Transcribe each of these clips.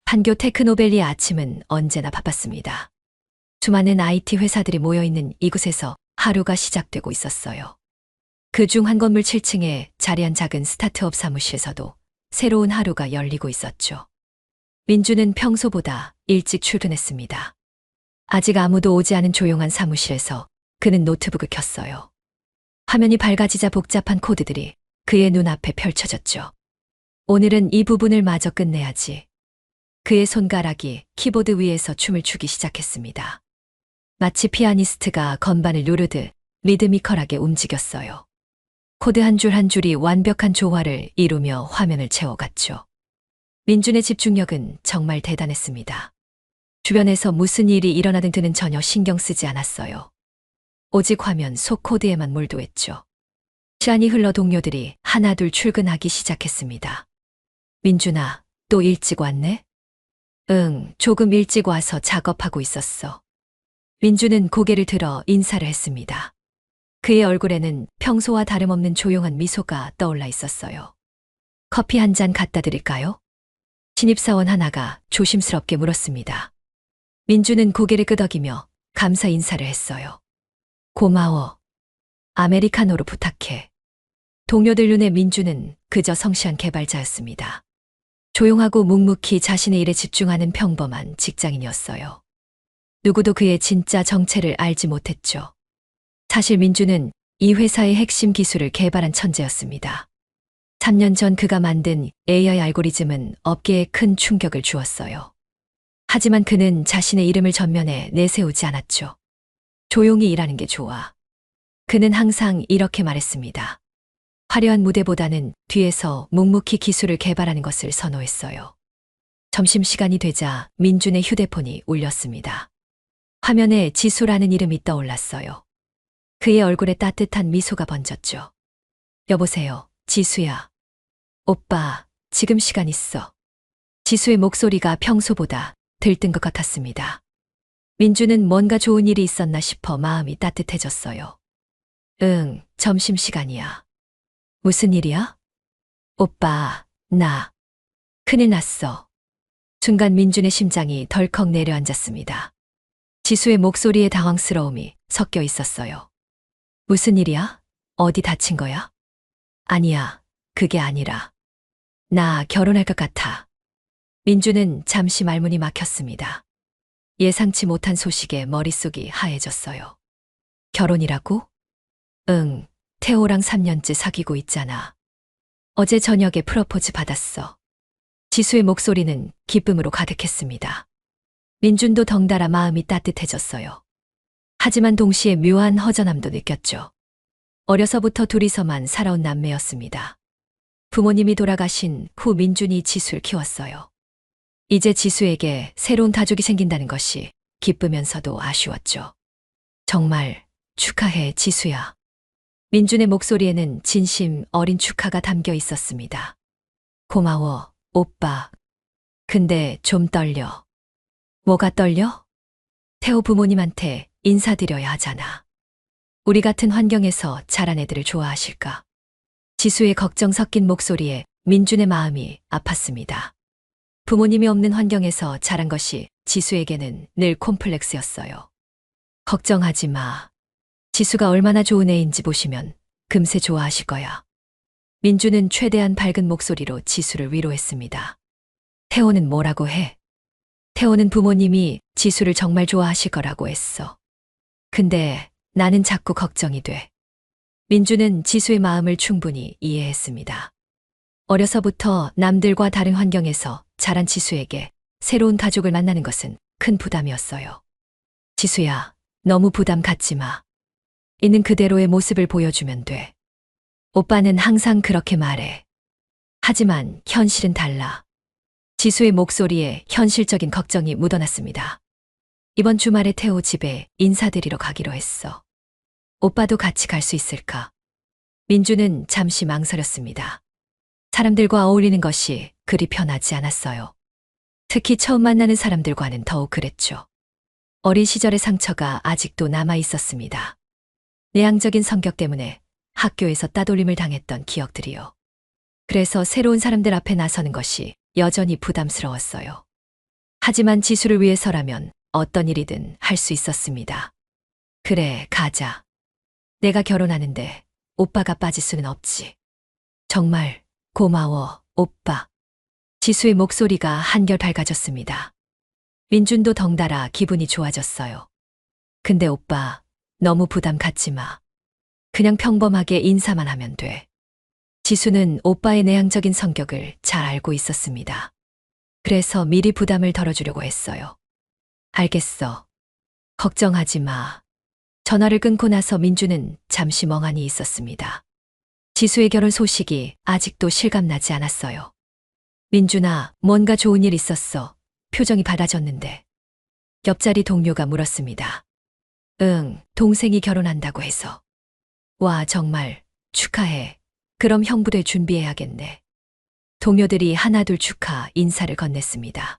판교 테크노밸리의 아침은 언제나 바빴습니다. 수많은 IT 회사들이 모여있는 이곳에서 하루가 시작되고 있었어요. 그중 한 건물 7층에 자리한 작은 스타트업 사무실에서도 새로운 하루가 열리고 있었죠. 민주는 평소보다 일찍 출근했습니다. 아직 아무도 오지 않은 조용한 사무실에서 그는 노트북을 켰어요. 화면이 밝아지자 복잡한 코드들이 그의 눈앞에 펼쳐졌죠. 오늘은 이 부분을 마저 끝내야지. 그의 손가락이 키보드 위에서 춤을 추기 시작했습니다. 마치 피아니스트가 건반을 누르듯 리드미컬하게 움직였어요. 코드 한 줄 한 줄이 완벽한 조화를 이루며 화면을 채워갔죠. 민준의 집중력은 정말 대단했습니다. 주변에서 무슨 일이 일어나든 그는 전혀 신경 쓰지 않았어요. 오직 화면 속 코드에만 몰두했죠. 시간이 흘러 동료들이 하나둘 출근하기 시작했습니다. 민준아, 또 일찍 왔네? 응, 조금 일찍 와서 작업하고 있었어. 민준은 고개를 들어 인사를 했습니다. 그의 얼굴에는 평소와 다름없는 조용한 미소가 떠올라 있었어요. 커피 한 잔 갖다 드릴까요? 신입사원 하나가 조심스럽게 물었습니다. 민준은 고개를 끄덕이며 감사 인사를 했어요. 고마워. 아메리카노로 부탁해. 동료들 눈에 민준은 그저 성실한 개발자였습니다. 조용하고 묵묵히 자신의 일에 집중하는 평범한 직장인이었어요. 누구도 그의 진짜 정체를 알지 못했죠. 사실 민준은 이 회사의 핵심 기술을 개발한 천재였습니다. 3년 전 그가 만든 AI 알고리즘은 업계에 큰 충격을 주었어요. 하지만 그는 자신의 이름을 전면에 내세우지 않았죠. 조용히 일하는 게 좋아. 그는 항상 이렇게 말했습니다. 화려한 무대보다는 뒤에서 묵묵히 기술을 개발하는 것을 선호했어요. 점심시간이 되자 민준의 휴대폰이 울렸습니다. 화면에 지수라는 이름이 떠올랐어요. 그의 얼굴에 따뜻한 미소가 번졌죠. 여보세요, 지수야. 오빠, 지금 시간 있어. 지수의 목소리가 평소보다 들뜬 것 같았습니다. 민준은 뭔가 좋은 일이 있었나 싶어 마음이 따뜻해졌어요. 응, 점심시간이야. 무슨 일이야? 오빠, 나 큰일 났어. 순간 민준의 심장이 덜컥 내려앉았습니다. 지수의 목소리에 당황스러움이 섞여 있었어요. 무슨 일이야? 어디 다친 거야? 아니야, 그게 아니라. 나 결혼할 것 같아. 민준은 잠시 말문이 막혔습니다. 예상치 못한 소식에 머릿속이 하얘졌어요. 결혼이라고? 응, 태호랑 3년째 사귀고 있잖아. 어제 저녁에 프로포즈 받았어. 지수의 목소리는 기쁨으로 가득했습니다. 민준도 덩달아 마음이 따뜻해졌어요. 하지만 동시에 묘한 허전함도 느꼈죠. 어려서부터 둘이서만 살아온 남매였습니다. 부모님이 돌아가신 후 민준이 지수를 키웠어요. 이제 지수에게 새로운 가족이 생긴다는 것이 기쁘면서도 아쉬웠죠. 정말 축하해, 지수야. 민준의 목소리에는 진심 어린 축하가 담겨 있었습니다. 고마워, 오빠. 근데 좀 떨려. 뭐가 떨려? 태호 부모님한테 인사드려야 하잖아. 우리 같은 환경에서 자란 애들을 좋아하실까? 지수의 걱정 섞인 목소리에 민준의 마음이 아팠습니다. 부모님이 없는 환경에서 자란 것이 지수에게는 늘 콤플렉스였어요. 걱정하지 마. 지수가 얼마나 좋은 애인지 보시면 금세 좋아하실 거야. 민준은 최대한 밝은 목소리로 지수를 위로했습니다. 태호는 뭐라고 해? 태호는 부모님이 지수를 정말 좋아하실 거라고 했어. 근데 나는 자꾸 걱정이 돼. 민준은 지수의 마음을 충분히 이해했습니다. 어려서부터 남들과 다른 환경에서 자란 지수에게 새로운 가족을 만나는 것은 큰 부담이었어요. 지수야, 너무 부담 갖지 마. 있는 그대로의 모습을 보여주면 돼. 오빠는 항상 그렇게 말해. 하지만 현실은 달라. 지수의 목소리에 현실적인 걱정이 묻어났습니다. 이번 주말에 태호 집에 인사드리러 가기로 했어. 오빠도 같이 갈 수 있을까? 민주는 잠시 망설였습니다. 사람들과 어울리는 것이 그리 편하지 않았어요. 특히 처음 만나는 사람들과는 더욱 그랬죠. 어린 시절의 상처가 아직도 남아 있었습니다. 내향적인 성격 때문에 학교에서 따돌림을 당했던 기억들이요. 그래서 새로운 사람들 앞에 나서는 것이 여전히 부담스러웠어요. 하지만 지수를 위해서라면 어떤 일이든 할 수 있었습니다. 그래, 가자. 내가 결혼하는데 오빠가 빠질 수는 없지. 정말 고마워, 오빠. 지수의 목소리가 한결 밝아졌습니다. 민준도 덩달아 기분이 좋아졌어요. 근데 오빠, 너무 부담 갖지 마. 그냥 평범하게 인사만 하면 돼. 지수는 오빠의 내향적인 성격을 잘 알고 있었습니다. 그래서 미리 부담을 덜어주려고 했어요. 알겠어. 걱정하지 마. 전화를 끊고 나서 민주는 잠시 멍하니 있었습니다. 지수의 결혼 소식이 아직도 실감나지 않았어요. 민준아, 뭔가 좋은 일 있었어. 표정이 밝아졌는데. 옆자리 동료가 물었습니다. 응, 동생이 결혼한다고 해서. 와, 정말 축하해. 그럼 형부대 준비해야겠네. 동료들이 하나둘 축하 인사를 건넸습니다.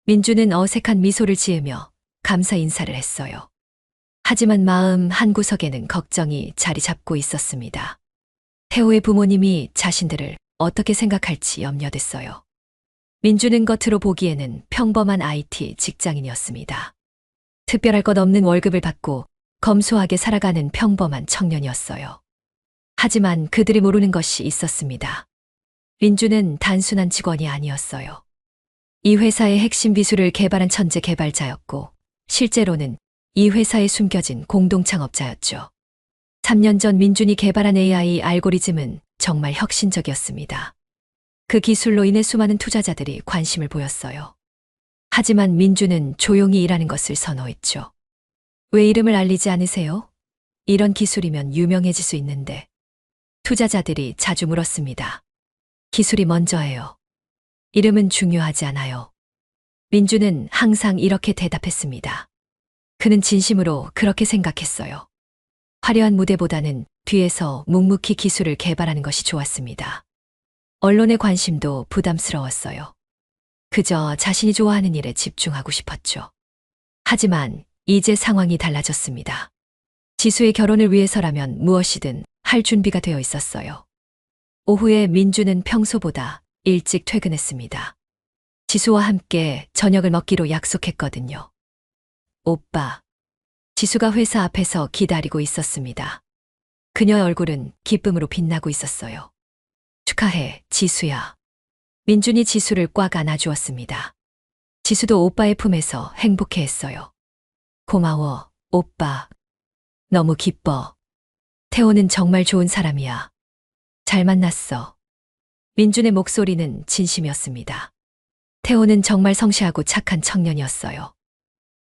민주는 어색한 미소를 지으며 감사 인사를 했어요. 하지만 마음 한구석에는 걱정이 자리 잡고 있었습니다. 태호의 부모님이 자신들을 어떻게 생각할지 염려됐어요. 민주는 겉으로 보기에는 평범한 IT 직장인이었습니다. 특별할 것 없는 월급을 받고 검소하게 살아가는 평범한 청년이었어요. 하지만 그들이 모르는 것이 있었습니다. 민주는 단순한 직원이 아니었어요. 이 회사의 핵심 기술을 개발한 천재 개발자였고, 실제로는 이 회사에 숨겨진 공동 창업자였죠. 3년 전 민준이 개발한 AI 알고리즘은 정말 혁신적이었습니다. 그 기술로 인해 수많은 투자자들이 관심을 보였어요. 하지만 민주는 조용히 일하는 것을 선호했죠. 왜 이름을 알리지 않으세요? 이런 기술이면 유명해질 수 있는데. 투자자들이 자주 물었습니다. 기술이 먼저예요. 이름은 중요하지 않아요. 민주는 항상 이렇게 대답했습니다. 그는 진심으로 그렇게 생각했어요. 화려한 무대보다는 뒤에서 묵묵히 기술을 개발하는 것이 좋았습니다. 언론의 관심도 부담스러웠어요. 그저 자신이 좋아하는 일에 집중하고 싶었죠. 하지만 이제 상황이 달라졌습니다. 지수의 결혼을 위해서라면 무엇이든 할 준비가 되어 있었어요. 오후에 민주는 평소보다 일찍 퇴근했습니다. 지수와 함께 저녁을 먹기로 약속했거든요. 오빠. 지수가 회사 앞에서 기다리고 있었습니다. 그녀의 얼굴은 기쁨으로 빛나고 있었어요. 축하해, 지수야. 민준이 지수를 꽉 안아주었습니다. 지수도 오빠의 품에서 행복해했어요. 고마워, 오빠. 너무 기뻐. 태호는 정말 좋은 사람이야. 잘 만났어. 민준의 목소리는 진심이었습니다. 태호는 정말 성실하고 착한 청년이었어요.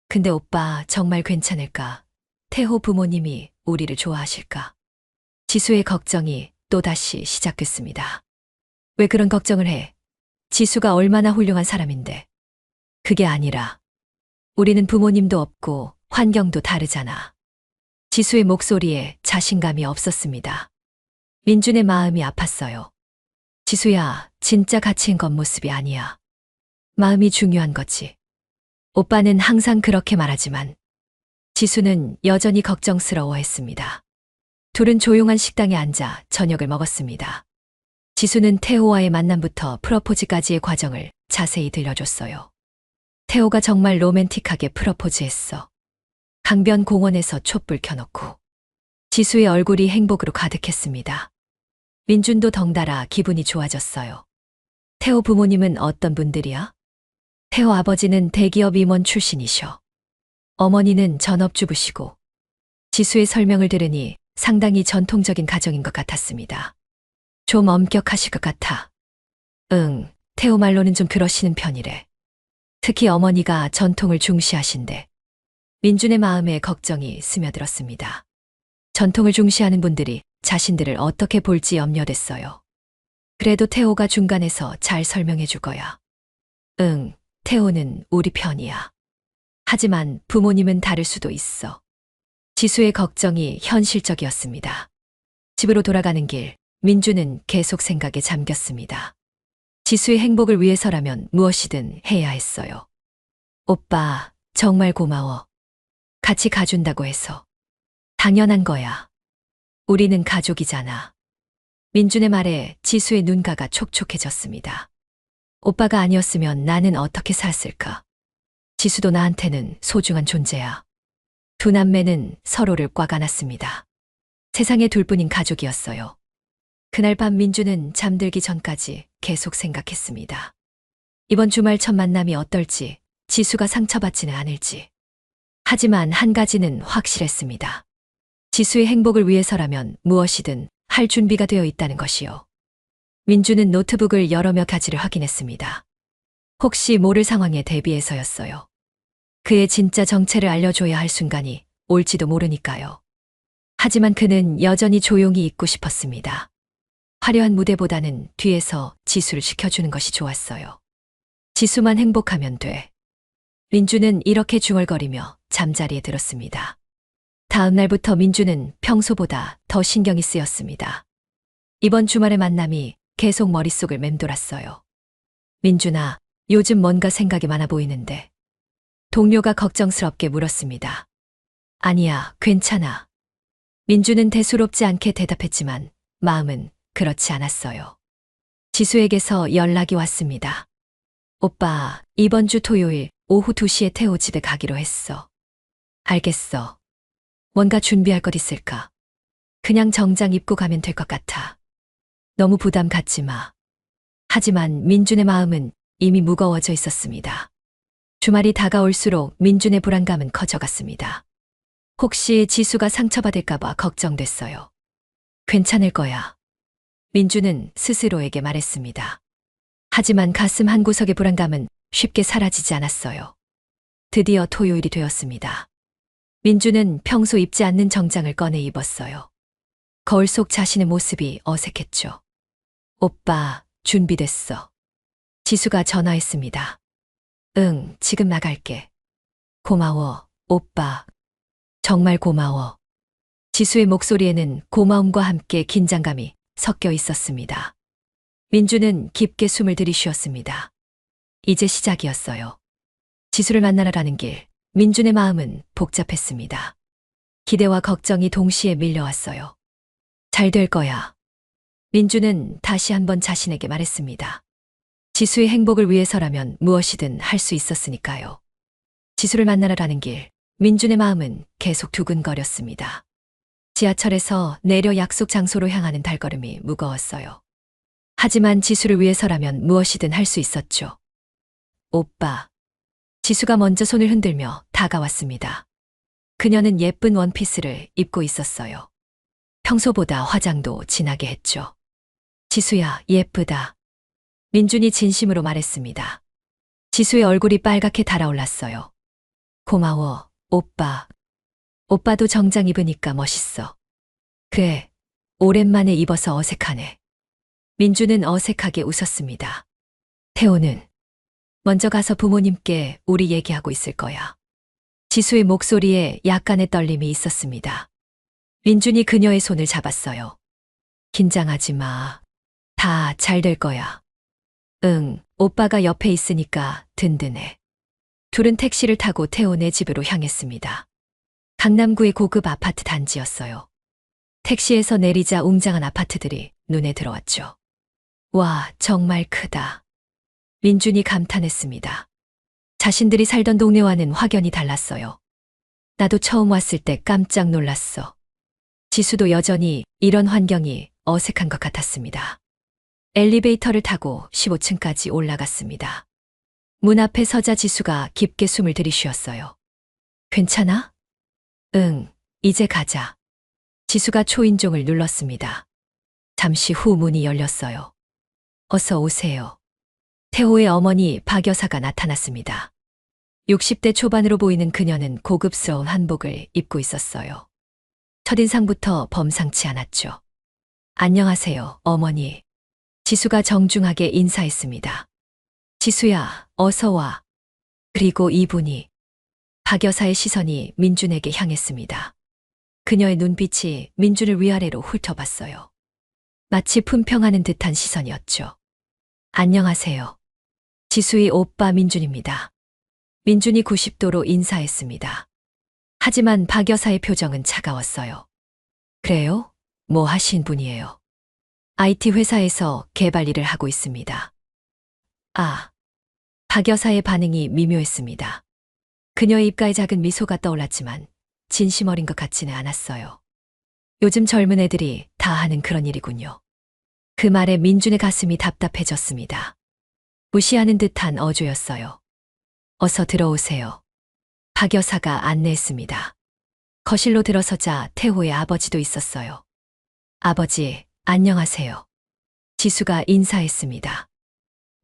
근데 오빠 정말 괜찮을까? 태호 부모님이 우리를 좋아하실까? 지수의 걱정이 또다시 시작됐습니다. 왜 그런 걱정을 해? 지수가 얼마나 훌륭한 사람인데. 그게 아니라 우리는 부모님도 없고 환경도 다르잖아. 지수의 목소리에 자신감이 없었습니다. 민준의 마음이 아팠어요. 지수야, 진짜 가치인 건 모습이 아니야. 마음이 중요한 거지. 오빠는 항상 그렇게 말하지만 지수는 여전히 걱정스러워했습니다. 둘은 조용한 식당에 앉아 저녁을 먹었습니다. 지수는 태호와의 만남부터 프러포즈까지의 과정을 자세히 들려줬어요. 태호가 정말 로맨틱하게 프러포즈했어. 강변 공원에서 촛불 켜놓고. 지수의 얼굴이 행복으로 가득했습니다. 민준도 덩달아 기분이 좋아졌어요. 태호 부모님은 어떤 분들이야? 태호 아버지는 대기업 임원 출신이셔. 어머니는 전업주부시고. 지수의 설명을 들으니 상당히 전통적인 가정인 것 같았습니다. 좀 엄격하실 것 같아. 응, 태호 말로는 좀 그러시는 편이래. 특히 어머니가 전통을 중시하신대. 민준의 마음에 걱정이 스며들었습니다. 전통을 중시하는 분들이 자신들을 어떻게 볼지 염려됐어요. 그래도 태호가 중간에서 잘 설명해 줄 거야. 응, 태호는 우리 편이야. 하지만 부모님은 다를 수도 있어. 지수의 걱정이 현실적이었습니다. 집으로 돌아가는 길, 민주는 계속 생각에 잠겼습니다. 지수의 행복을 위해서라면 무엇이든 해야 했어요. 오빠, 정말 고마워. 같이 가준다고 해서. 당연한 거야. 우리는 가족이잖아. 민준의 말에 지수의 눈가가 촉촉해졌습니다. 오빠가 아니었으면 나는 어떻게 살았을까? 지수도 나한테는 소중한 존재야. 두 남매는 서로를 꽉 안았습니다. 세상에 둘뿐인 가족이었어요. 그날 밤 민주는 잠들기 전까지 계속 생각했습니다. 이번 주말 첫 만남이 어떨지, 지수가 상처받지는 않을지. 하지만 한 가지는 확실했습니다. 지수의 행복을 위해서라면 무엇이든 할 준비가 되어 있다는 것이요. 민주는 노트북을 열어 몇 가지를 확인했습니다. 혹시 모를 상황에 대비해서였어요. 그의 진짜 정체를 알려줘야 할 순간이 올지도 모르니까요. 하지만 그는 여전히 조용히 있고 싶었습니다. 화려한 무대보다는 뒤에서 지수를 지켜주는 것이 좋았어요. 지수만 행복하면 돼. 민주는 이렇게 중얼거리며 잠자리에 들었습니다. 다음 날부터 민주는 평소보다 더 신경이 쓰였습니다. 이번 주말의 만남이 계속 머릿속을 맴돌았어요. 민준아, 요즘 뭔가 생각이 많아 보이는데. 동료가 걱정스럽게 물었습니다. 아니야, 괜찮아. 민주는 대수롭지 않게 대답했지만 마음은 그렇지 않았어요. 지수에게서 연락이 왔습니다. 오빠, 이번 주 토요일 오후 2시에 태호 집에 가기로 했어. 알겠어. 뭔가 준비할 것 있을까? 그냥 정장 입고 가면 될 것 같아. 너무 부담 갖지 마. 하지만 민준의 마음은 이미 무거워져 있었습니다. 주말이 다가올수록 민준의 불안감은 커져갔습니다. 혹시 지수가 상처받을까봐 걱정됐어요. 괜찮을 거야. 민주는 스스로에게 말했습니다. 하지만 가슴 한구석의 불안감은 쉽게 사라지지 않았어요. 드디어 토요일이 되었습니다. 민주는 평소 입지 않는 정장을 꺼내 입었어요. 거울 속 자신의 모습이 어색했죠. 오빠, 준비됐어. 지수가 전화했습니다. 응, 지금 나갈게. 고마워, 오빠. 정말 고마워. 지수의 목소리에는 고마움과 함께 긴장감이 섞여 있었습니다. 민주는 깊게 숨을 들이쉬었습니다. 이제 시작이었어요. 지수를 만나러 가는 길, 민준의 마음은 복잡했습니다. 기대와 걱정이 동시에 밀려왔어요. 잘 될 거야. 민주는 다시 한번 자신에게 말했습니다. 지수의 행복을 위해서라면 무엇이든 할 수 있었으니까요. 지수를 만나러 가는 길, 민준의 마음은 계속 두근거렸습니다. 지하철에서 내려 약속 장소로 향하는 발걸음이 무거웠어요. 하지만 지수를 위해서라면 무엇이든 할 수 있었죠. 오빠. 지수가 먼저 손을 흔들며 다가왔습니다. 그녀는 예쁜 원피스를 입고 있었어요. 평소보다 화장도 진하게 했죠. 지수야, 예쁘다. 민준이 진심으로 말했습니다. 지수의 얼굴이 빨갛게 달아올랐어요. 고마워, 오빠. 오빠도 정장 입으니까 멋있어. 그래, 오랜만에 입어서 어색하네. 민주는 어색하게 웃었습니다. 태호는 먼저 가서 부모님께 우리 얘기하고 있을 거야. 지수의 목소리에 약간의 떨림이 있었습니다. 민준이 그녀의 손을 잡았어요. 긴장하지 마. 다 잘 될 거야. 응, 오빠가 옆에 있으니까 든든해. 둘은 택시를 타고 태호네 집으로 향했습니다. 강남구의 고급 아파트 단지였어요. 택시에서 내리자 웅장한 아파트들이 눈에 들어왔죠. 와, 정말 크다. 민준이 감탄했습니다. 자신들이 살던 동네와는 확연히 달랐어요. 나도 처음 왔을 때 깜짝 놀랐어. 지수도 여전히 이런 환경이 어색한 것 같았습니다. 엘리베이터를 타고 15층까지 올라갔습니다. 문 앞에 서자 지수가 깊게 숨을 들이쉬었어요. 괜찮아? 응, 이제 가자. 지수가 초인종을 눌렀습니다. 잠시 후 문이 열렸어요. 어서 오세요. 태호의 어머니 박 여사가 나타났습니다. 60대 초반으로 보이는 그녀는 고급스러운 한복을 입고 있었어요. 첫인상부터 범상치 않았죠. 안녕하세요, 어머니. 지수가 정중하게 인사했습니다. 지수야, 어서 와. 그리고 이분이 박 여사의 시선이 민준에게 향했습니다. 그녀의 눈빛이 민준을 위아래로 훑어봤어요. 마치 품평하는 듯한 시선이었죠. 안녕하세요. 지수의 오빠 민준입니다. 민준이 90도로 인사했습니다. 하지만 박 여사의 표정은 차가웠어요. 그래요? 뭐 하신 분이에요? IT 회사에서 개발 일을 하고 있습니다. 아, 박 여사의 반응이 미묘했습니다. 그녀의 입가에 작은 미소가 떠올랐지만 진심 어린 것 같지는 않았어요. 요즘 젊은 애들이 다 하는 그런 일이군요. 그 말에 민준의 가슴이 답답해졌습니다. 무시하는 듯한 어조였어요. 어서 들어오세요. 박 여사가 안내했습니다. 거실로 들어서자 태호의 아버지도 있었어요. 아버지, 안녕하세요. 지수가 인사했습니다.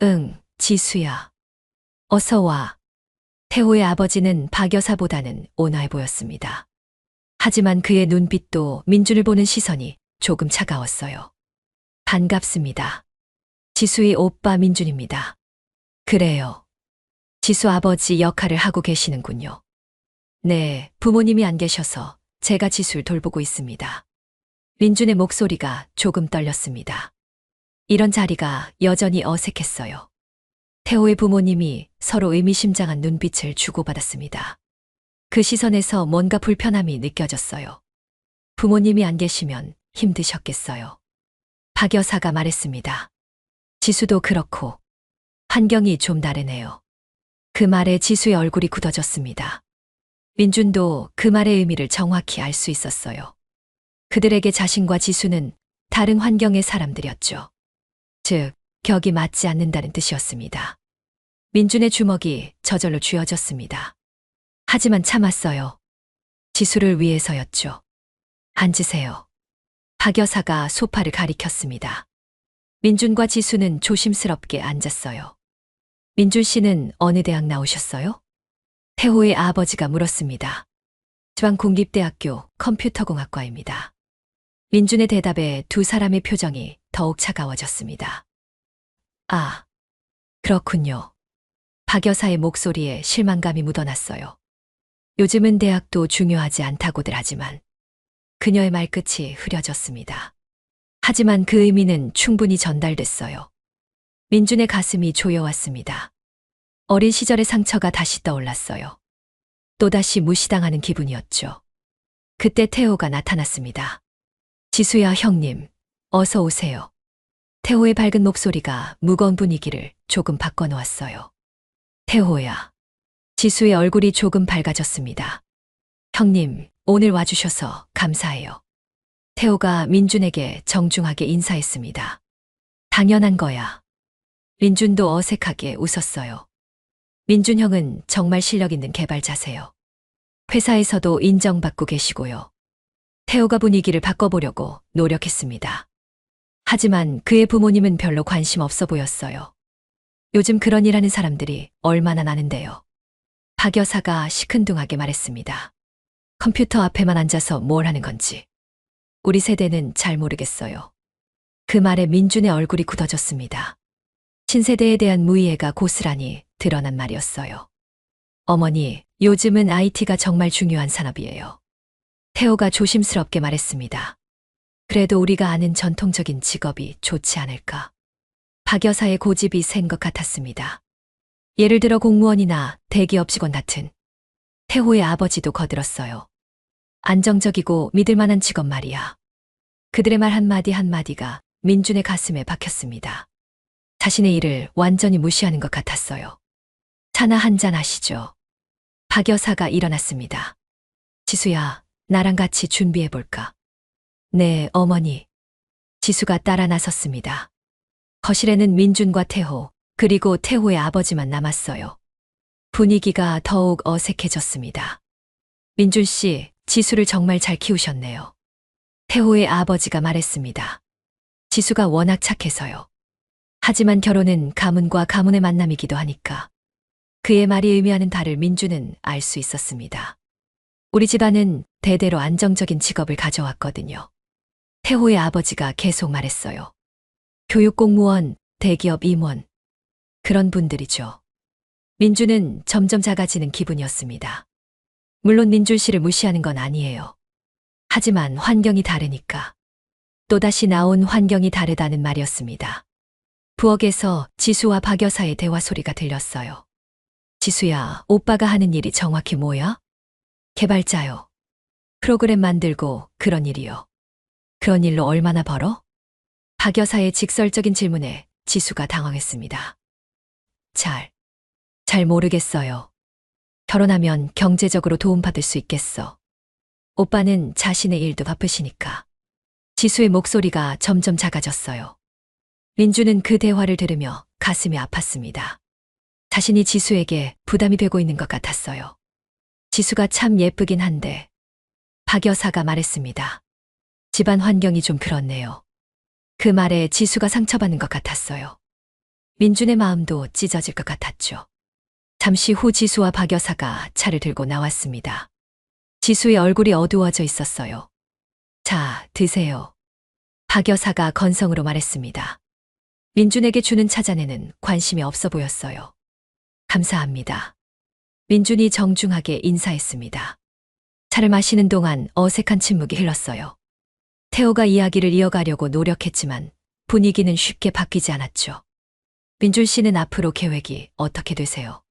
응, 지수야. 어서 와. 태호의 아버지는 박 여사보다는 온화해 보였습니다. 하지만 그의 눈빛도 민준을 보는 시선이 조금 차가웠어요. 반갑습니다. 지수의 오빠 민준입니다. 그래요. 지수 아버지 역할을 하고 계시는군요. 네, 부모님이 안 계셔서 제가 지수를 돌보고 있습니다. 민준의 목소리가 조금 떨렸습니다. 이런 자리가 여전히 어색했어요. 태호의 부모님이 서로 의미심장한 눈빛을 주고받았습니다. 그 시선에서 뭔가 불편함이 느껴졌어요. 부모님이 안 계시면 힘드셨겠어요. 박 여사가 말했습니다. 지수도 그렇고 환경이 좀 다르네요. 그 말에 지수의 얼굴이 굳어졌습니다. 민준도 그 말의 의미를 정확히 알 수 있었어요. 그들에게 자신과 지수는 다른 환경의 사람들이었죠. 즉, 격이 맞지 않는다는 뜻이었습니다. 민준의 주먹이 저절로 쥐어졌습니다. 하지만 참았어요. 지수를 위해서였죠. 앉으세요. 박 여사가 소파를 가리켰습니다. 민준과 지수는 조심스럽게 앉았어요. 민준 씨는 어느 대학 나오셨어요? 태호의 아버지가 물었습니다. 지방공립대학교 컴퓨터공학과입니다. 민준의 대답에 두 사람의 표정이 더욱 차가워졌습니다. 아, 그렇군요. 박 여사의 목소리에 실망감이 묻어났어요. 요즘은 대학도 중요하지 않다고들 하지만 그녀의 말끝이 흐려졌습니다. 하지만 그 의미는 충분히 전달됐어요. 민준의 가슴이 조여왔습니다. 어린 시절의 상처가 다시 떠올랐어요. 또다시 무시당하는 기분이었죠. 그때 태호가 나타났습니다. 지수야 형님, 어서 오세요. 태호의 밝은 목소리가 무거운 분위기를 조금 바꿔놓았어요. 태호야. 지수의 얼굴이 조금 밝아졌습니다. 형님, 오늘 와주셔서 감사해요. 태호가 민준에게 정중하게 인사했습니다. 당연한 거야. 민준도 어색하게 웃었어요. 민준 형은 정말 실력 있는 개발자세요. 회사에서도 인정받고 계시고요. 태호가 분위기를 바꿔보려고 노력했습니다. 하지만 그의 부모님은 별로 관심 없어 보였어요. 요즘 그런 일 하는 사람들이 얼마나 많은데요. 박 여사가 시큰둥하게 말했습니다. 컴퓨터 앞에만 앉아서 뭘 하는 건지. 우리 세대는 잘 모르겠어요. 그 말에 민준의 얼굴이 굳어졌습니다. 신세대에 대한 무이해가 고스란히 드러난 말이었어요. 어머니, 요즘은 IT가 정말 중요한 산업이에요. 태호가 조심스럽게 말했습니다. 그래도 우리가 아는 전통적인 직업이 좋지 않을까. 박 여사의 고집이 센 것 같았습니다. 예를 들어 공무원이나 대기업 직원 같은. 태호의 아버지도 거들었어요. 안정적이고 믿을 만한 직업 말이야. 그들의 말 한마디 한마디가 민준의 가슴에 박혔습니다. 자신의 일을 완전히 무시하는 것 같았어요. 차나 한잔 하시죠. 박 여사가 일어났습니다. 지수야, 나랑 같이 준비해볼까? 네, 어머니. 지수가 따라 나섰습니다. 거실에는 민준과 태호, 그리고 태호의 아버지만 남았어요. 분위기가 더욱 어색해졌습니다. 민준 씨, 지수를 정말 잘 키우셨네요. 태호의 아버지가 말했습니다. 지수가 워낙 착해서요. 하지만 결혼은 가문과 가문의 만남이기도 하니까. 그의 말이 의미하는 바를 민준은 알 수 있었습니다. 우리 집안은 대대로 안정적인 직업을 가져왔거든요. 태호의 아버지가 계속 말했어요. 교육공무원, 대기업 임원. 그런 분들이죠. 민준은 점점 작아지는 기분이었습니다. 물론 민준 씨를 무시하는 건 아니에요. 하지만 환경이 다르니까. 또다시 나온 환경이 다르다는 말이었습니다. 부엌에서 지수와 박 여사의 대화 소리가 들렸어요. 지수야, 오빠가 하는 일이 정확히 뭐야? 개발자요. 프로그램 만들고 그런 일이요. 그런 일로 얼마나 벌어? 박 여사의 직설적인 질문에 지수가 당황했습니다. 잘 모르겠어요. 결혼하면 경제적으로 도움받을 수 있겠어. 오빠는 자신의 일도 바쁘시니까. 지수의 목소리가 점점 작아졌어요. 민주는 그 대화를 들으며 가슴이 아팠습니다. 자신이 지수에게 부담이 되고 있는 것 같았어요. 지수가 참 예쁘긴 한데. 박 여사가 말했습니다. 집안 환경이 좀 그렇네요. 그 말에 지수가 상처받는 것 같았어요. 민준의 마음도 찢어질 것 같았죠. 잠시 후 지수와 박 여사가 차를 들고 나왔습니다. 지수의 얼굴이 어두워져 있었어요. 자, 드세요. 박 여사가 건성으로 말했습니다. 민준에게 주는 차잔에는 관심이 없어 보였어요. 감사합니다. 민준이 정중하게 인사했습니다. 차를 마시는 동안 어색한 침묵이 흘렀어요. 태호가 이야기를 이어가려고 노력했지만 분위기는 쉽게 바뀌지 않았죠. 민준 씨는 앞으로 계획이 어떻게 되세요?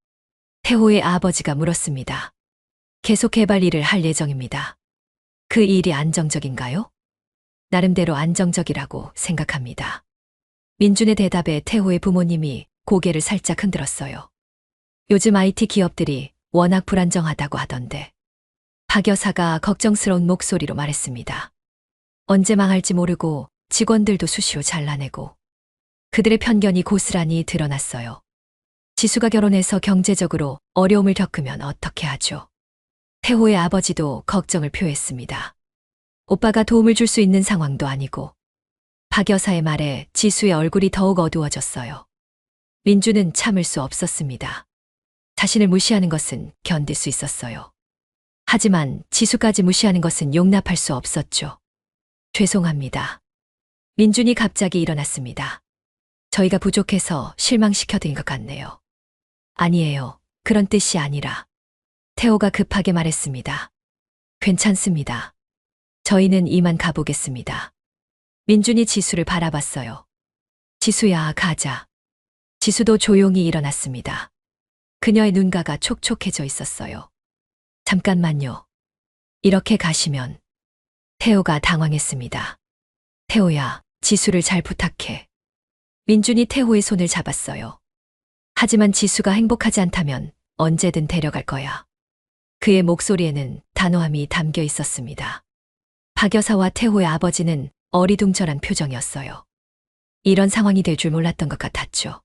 태호의 아버지가 물었습니다. 계속 개발 일을 할 예정입니다. 그 일이 안정적인가요? 나름대로 안정적이라고 생각합니다. 민준의 대답에 태호의 부모님이 고개를 살짝 흔들었어요. 요즘 IT 기업들이 워낙 불안정하다고 하던데. 박 여사가 걱정스러운 목소리로 말했습니다. 언제 망할지 모르고 직원들도 수시로 잘라내고. 그들의 편견이 고스란히 드러났어요. 지수가 결혼해서 경제적으로 어려움을 겪으면 어떻게 하죠? 태호의 아버지도 걱정을 표했습니다. 오빠가 도움을 줄 수 있는 상황도 아니고. 박 여사의 말에 지수의 얼굴이 더욱 어두워졌어요. 민주는 참을 수 없었습니다. 자신을 무시하는 것은 견딜 수 있었어요. 하지만 지수까지 무시하는 것은 용납할 수 없었죠. 죄송합니다. 민준이 갑자기 일어났습니다. 저희가 부족해서 실망시켜드린 것 같네요. 아니에요. 그런 뜻이 아니라. 태호가 급하게 말했습니다. 괜찮습니다. 저희는 이만 가보겠습니다. 민준이 지수를 바라봤어요. 지수야, 가자. 지수도 조용히 일어났습니다. 그녀의 눈가가 촉촉해져 있었어요. 잠깐만요. 이렇게 가시면. 태호가 당황했습니다. 태호야, 지수를 잘 부탁해. 민준이 태호의 손을 잡았어요. 하지만 지수가 행복하지 않다면 언제든 데려갈 거야. 그의 목소리에는 단호함이 담겨 있었습니다. 박 여사와 태호의 아버지는 어리둥절한 표정이었어요. 이런 상황이 될 줄 몰랐던 것 같았죠.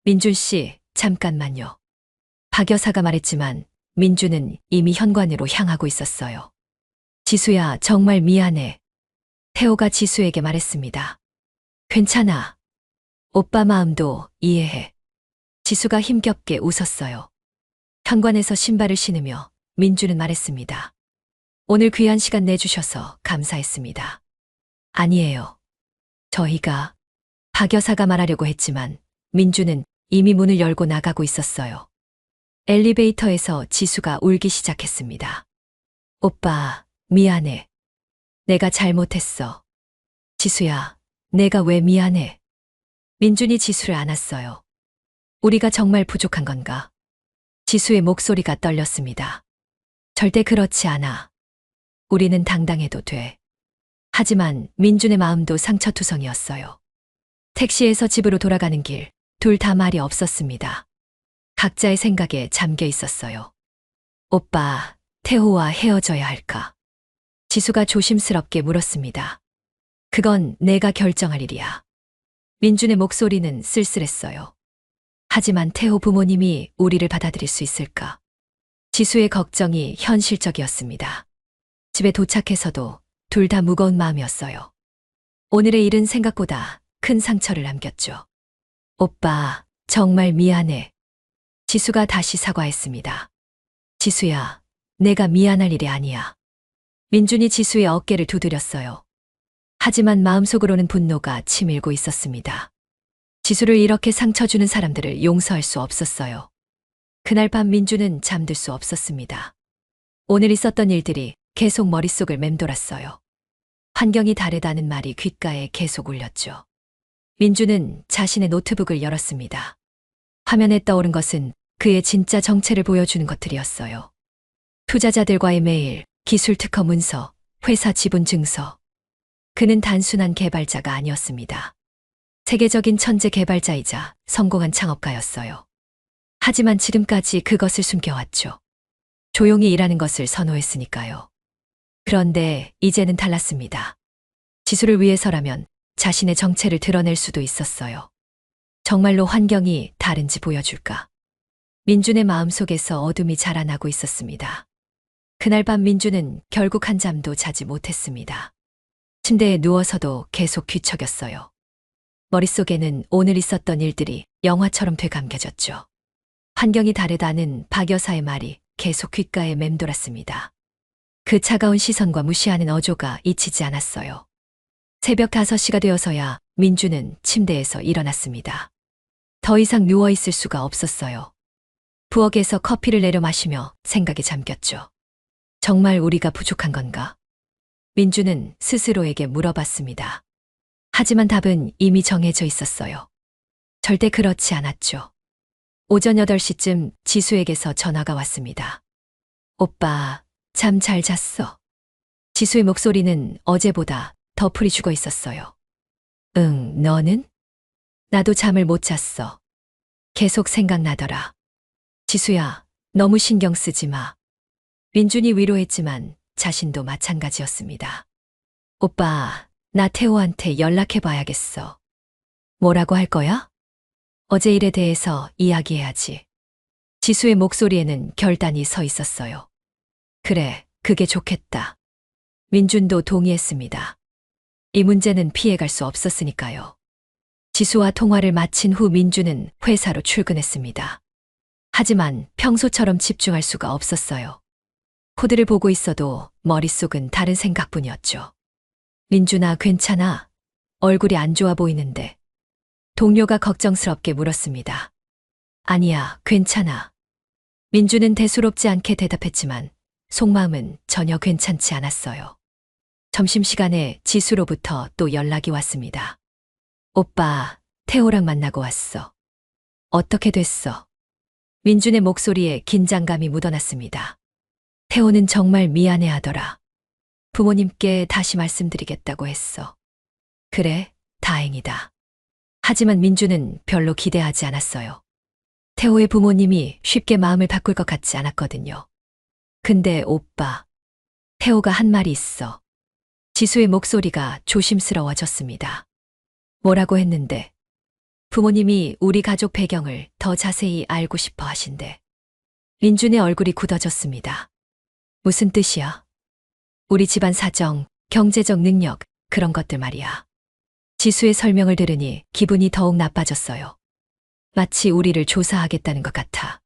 민준 씨, 잠깐만요. 박 여사가 말했지만 민준은 이미 현관으로 향하고 있었어요. 지수야, 정말 미안해. 태호가 지수에게 말했습니다. 괜찮아. 오빠 마음도 이해해. 지수가 힘겹게 웃었어요. 현관에서 신발을 신으며 민준은 말했습니다. 오늘 귀한 시간 내주셔서 감사했습니다. 아니에요. 저희가. 박 여사가 말하려고 했지만 민준은 이미 문을 열고 나가고 있었어요. 엘리베이터에서 지수가 울기 시작했습니다. 오빠, 미안해. 내가 잘못했어. 지수야, 내가 왜 미안해? 민준이 지수를 안았어요. 우리가 정말 부족한 건가? 지수의 목소리가 떨렸습니다. 절대 그렇지 않아. 우리는 당당해도 돼. 하지만 민준의 마음도 상처투성이었어요. 택시에서 집으로 돌아가는 길, 둘 다 말이 없었습니다. 각자의 생각에 잠겨 있었어요. 오빠, 태호와 헤어져야 할까? 지수가 조심스럽게 물었습니다. 그건 내가 결정할 일이야. 민준의 목소리는 쓸쓸했어요. 하지만 태호 부모님이 우리를 받아들일 수 있을까? 지수의 걱정이 현실적이었습니다. 집에 도착해서도 둘 다 무거운 마음이었어요. 오늘의 일은 생각보다 큰 상처를 남겼죠. 오빠, 정말 미안해. 지수가 다시 사과했습니다. 지수야, 내가 미안할 일이 아니야. 민준이 지수의 어깨를 두드렸어요. 하지만 마음속으로는 분노가 치밀고 있었습니다. 지수를 이렇게 상처 주는 사람들을 용서할 수 없었어요. 그날 밤 민준은 잠들 수 없었습니다. 오늘 있었던 일들이 계속 머릿속을 맴돌았어요. 환경이 다르다는 말이 귓가에 계속 울렸죠. 민준은 자신의 노트북을 열었습니다. 화면에 떠오른 것은 그의 진짜 정체를 보여주는 것들이었어요. 투자자들과의 메일, 기술 특허 문서, 회사 지분 증서. 그는 단순한 개발자가 아니었습니다. 세계적인 천재 개발자이자 성공한 창업가였어요. 하지만 지금까지 그것을 숨겨왔죠. 조용히 일하는 것을 선호했으니까요. 그런데 이제는 달랐습니다. 지수를 위해서라면 자신의 정체를 드러낼 수도 있었어요. 정말로 환경이 다른지 보여줄까? 민준의 마음속에서 어둠이 자라나고 있었습니다. 그날 밤 민준은 결국 한잠도 자지 못했습니다. 침대에 누워서도 계속 뒤척였어요. 머릿속에는 오늘 있었던 일들이 영화처럼 되감겨졌죠. 환경이 다르다는 박 여사의 말이 계속 귓가에 맴돌았습니다. 그 차가운 시선과 무시하는 어조가 잊히지 않았어요. 새벽 5시가 되어서야 민주는 침대에서 일어났습니다. 더 이상 누워있을 수가 없었어요. 부엌에서 커피를 내려 마시며 생각에 잠겼죠. 정말 우리가 부족한 건가? 민주는 스스로에게 물어봤습니다. 하지만 답은 이미 정해져 있었어요. 절대 그렇지 않았죠. 오전 8시쯤 지수에게서 전화가 왔습니다. 오빠, 잠 잘 잤어? 지수의 목소리는 어제보다 더 풀이 죽어 있었어요. 응, 너는? 나도 잠을 못 잤어. 계속 생각나더라. 지수야, 너무 신경 쓰지 마. 민준이 위로했지만 자신도 마찬가지였습니다. 오빠, 나 태호한테 연락해 봐야겠어. 뭐라고 할 거야? 어제 일에 대해서 이야기해야지. 지수의 목소리에는 결단이 서 있었어요. 그래, 그게 좋겠다. 민준도 동의했습니다. 이 문제는 피해갈 수 없었으니까요. 지수와 통화를 마친 후 민준은 회사로 출근했습니다. 하지만 평소처럼 집중할 수가 없었어요. 코드를 보고 있어도 머릿속은 다른 생각뿐이었죠. 민준아, 괜찮아? 얼굴이 안 좋아 보이는데. 동료가 걱정스럽게 물었습니다. 아니야, 괜찮아. 민준은 대수롭지 않게 대답했지만 속마음은 전혀 괜찮지 않았어요. 점심시간에 지수로부터 또 연락이 왔습니다. 오빠, 태호랑 만나고 왔어. 어떻게 됐어? 민준의 목소리에 긴장감이 묻어났습니다. 태호는 정말 미안해하더라. 부모님께 다시 말씀드리겠다고 했어. 그래, 다행이다. 하지만 민준은 별로 기대하지 않았어요. 태호의 부모님이 쉽게 마음을 바꿀 것 같지 않았거든요. 근데 오빠, 태호가 한 말이 있어. 지수의 목소리가 조심스러워졌습니다. 뭐라고 했는데? 부모님이 우리 가족 배경을 더 자세히 알고 싶어 하신대. 민준의 얼굴이 굳어졌습니다. 무슨 뜻이야? 우리 집안 사정, 경제적 능력, 그런 것들 말이야. 지수의 설명을 들으니 기분이 더욱 나빠졌어요. 마치 우리를 조사하겠다는 것 같아.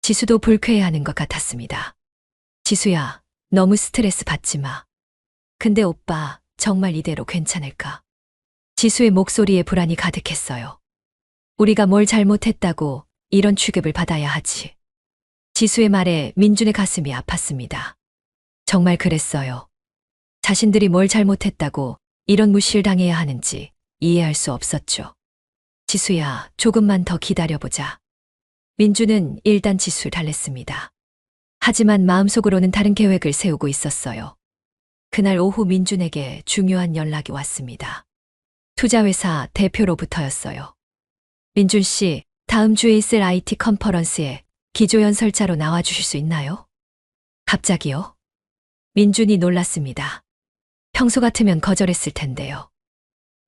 지수도 불쾌해하는 것 같았습니다. 지수야, 너무 스트레스 받지 마. 근데 오빠, 정말 이대로 괜찮을까? 지수의 목소리에 불안이 가득했어요. 우리가 뭘 잘못했다고 이런 취급을 받아야 하지. 지수의 말에 민준의 가슴이 아팠습니다. 정말 그랬어요. 자신들이 뭘 잘못했다고 이런 무시를 당해야 하는지 이해할 수 없었죠. 지수야, 조금만 더 기다려보자. 민준은 일단 지수를 달랬습니다. 하지만 마음속으로는 다른 계획을 세우고 있었어요. 그날 오후 민준에게 중요한 연락이 왔습니다. 투자회사 대표로부터였어요. 민준 씨, 다음 주에 있을 IT 컨퍼런스에 기조연설자로 나와주실 수 있나요? 갑자기요? 민준이 놀랐습니다. 평소 같으면 거절했을 텐데요.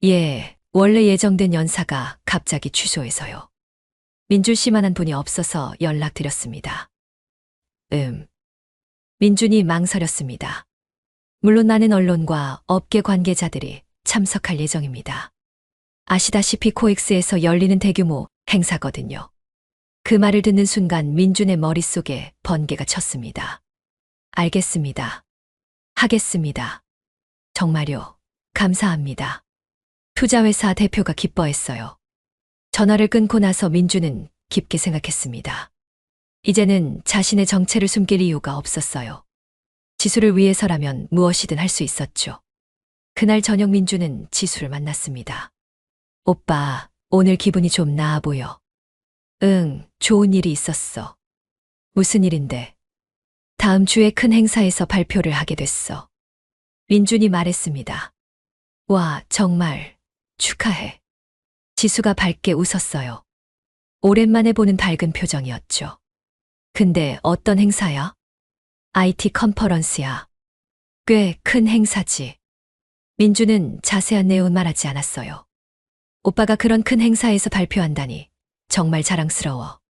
예, 원래 예정된 연사가 갑자기 취소해서요. 민준 씨만한 분이 없어서 연락드렸습니다. 민준이 망설였습니다. 물론 많은 언론과 업계 관계자들이 참석할 예정입니다. 아시다시피 코엑스에서 열리는 대규모 행사거든요. 그 말을 듣는 순간 민준의 머릿속에 번개가 쳤습니다. 알겠습니다. 하겠습니다. 정말요. 감사합니다. 투자회사 대표가 기뻐했어요. 전화를 끊고 나서 민준은 깊게 생각했습니다. 이제는 자신의 정체를 숨길 이유가 없었어요. 지수를 위해서라면 무엇이든 할 수 있었죠. 그날 저녁 민준은 지수를 만났습니다. 오빠, 오늘 기분이 좀 나아 보여. 응, 좋은 일이 있었어. 무슨 일인데? 다음 주에 큰 행사에서 발표를 하게 됐어. 민준이 말했습니다. 와, 정말 축하해. 지수가 밝게 웃었어요. 오랜만에 보는 밝은 표정이었죠. 근데 어떤 행사야? IT 컨퍼런스야. 꽤 큰 행사지. 민주는 자세한 내용은 말하지 않았어요. 오빠가 그런 큰 행사에서 발표한다니 정말 자랑스러워.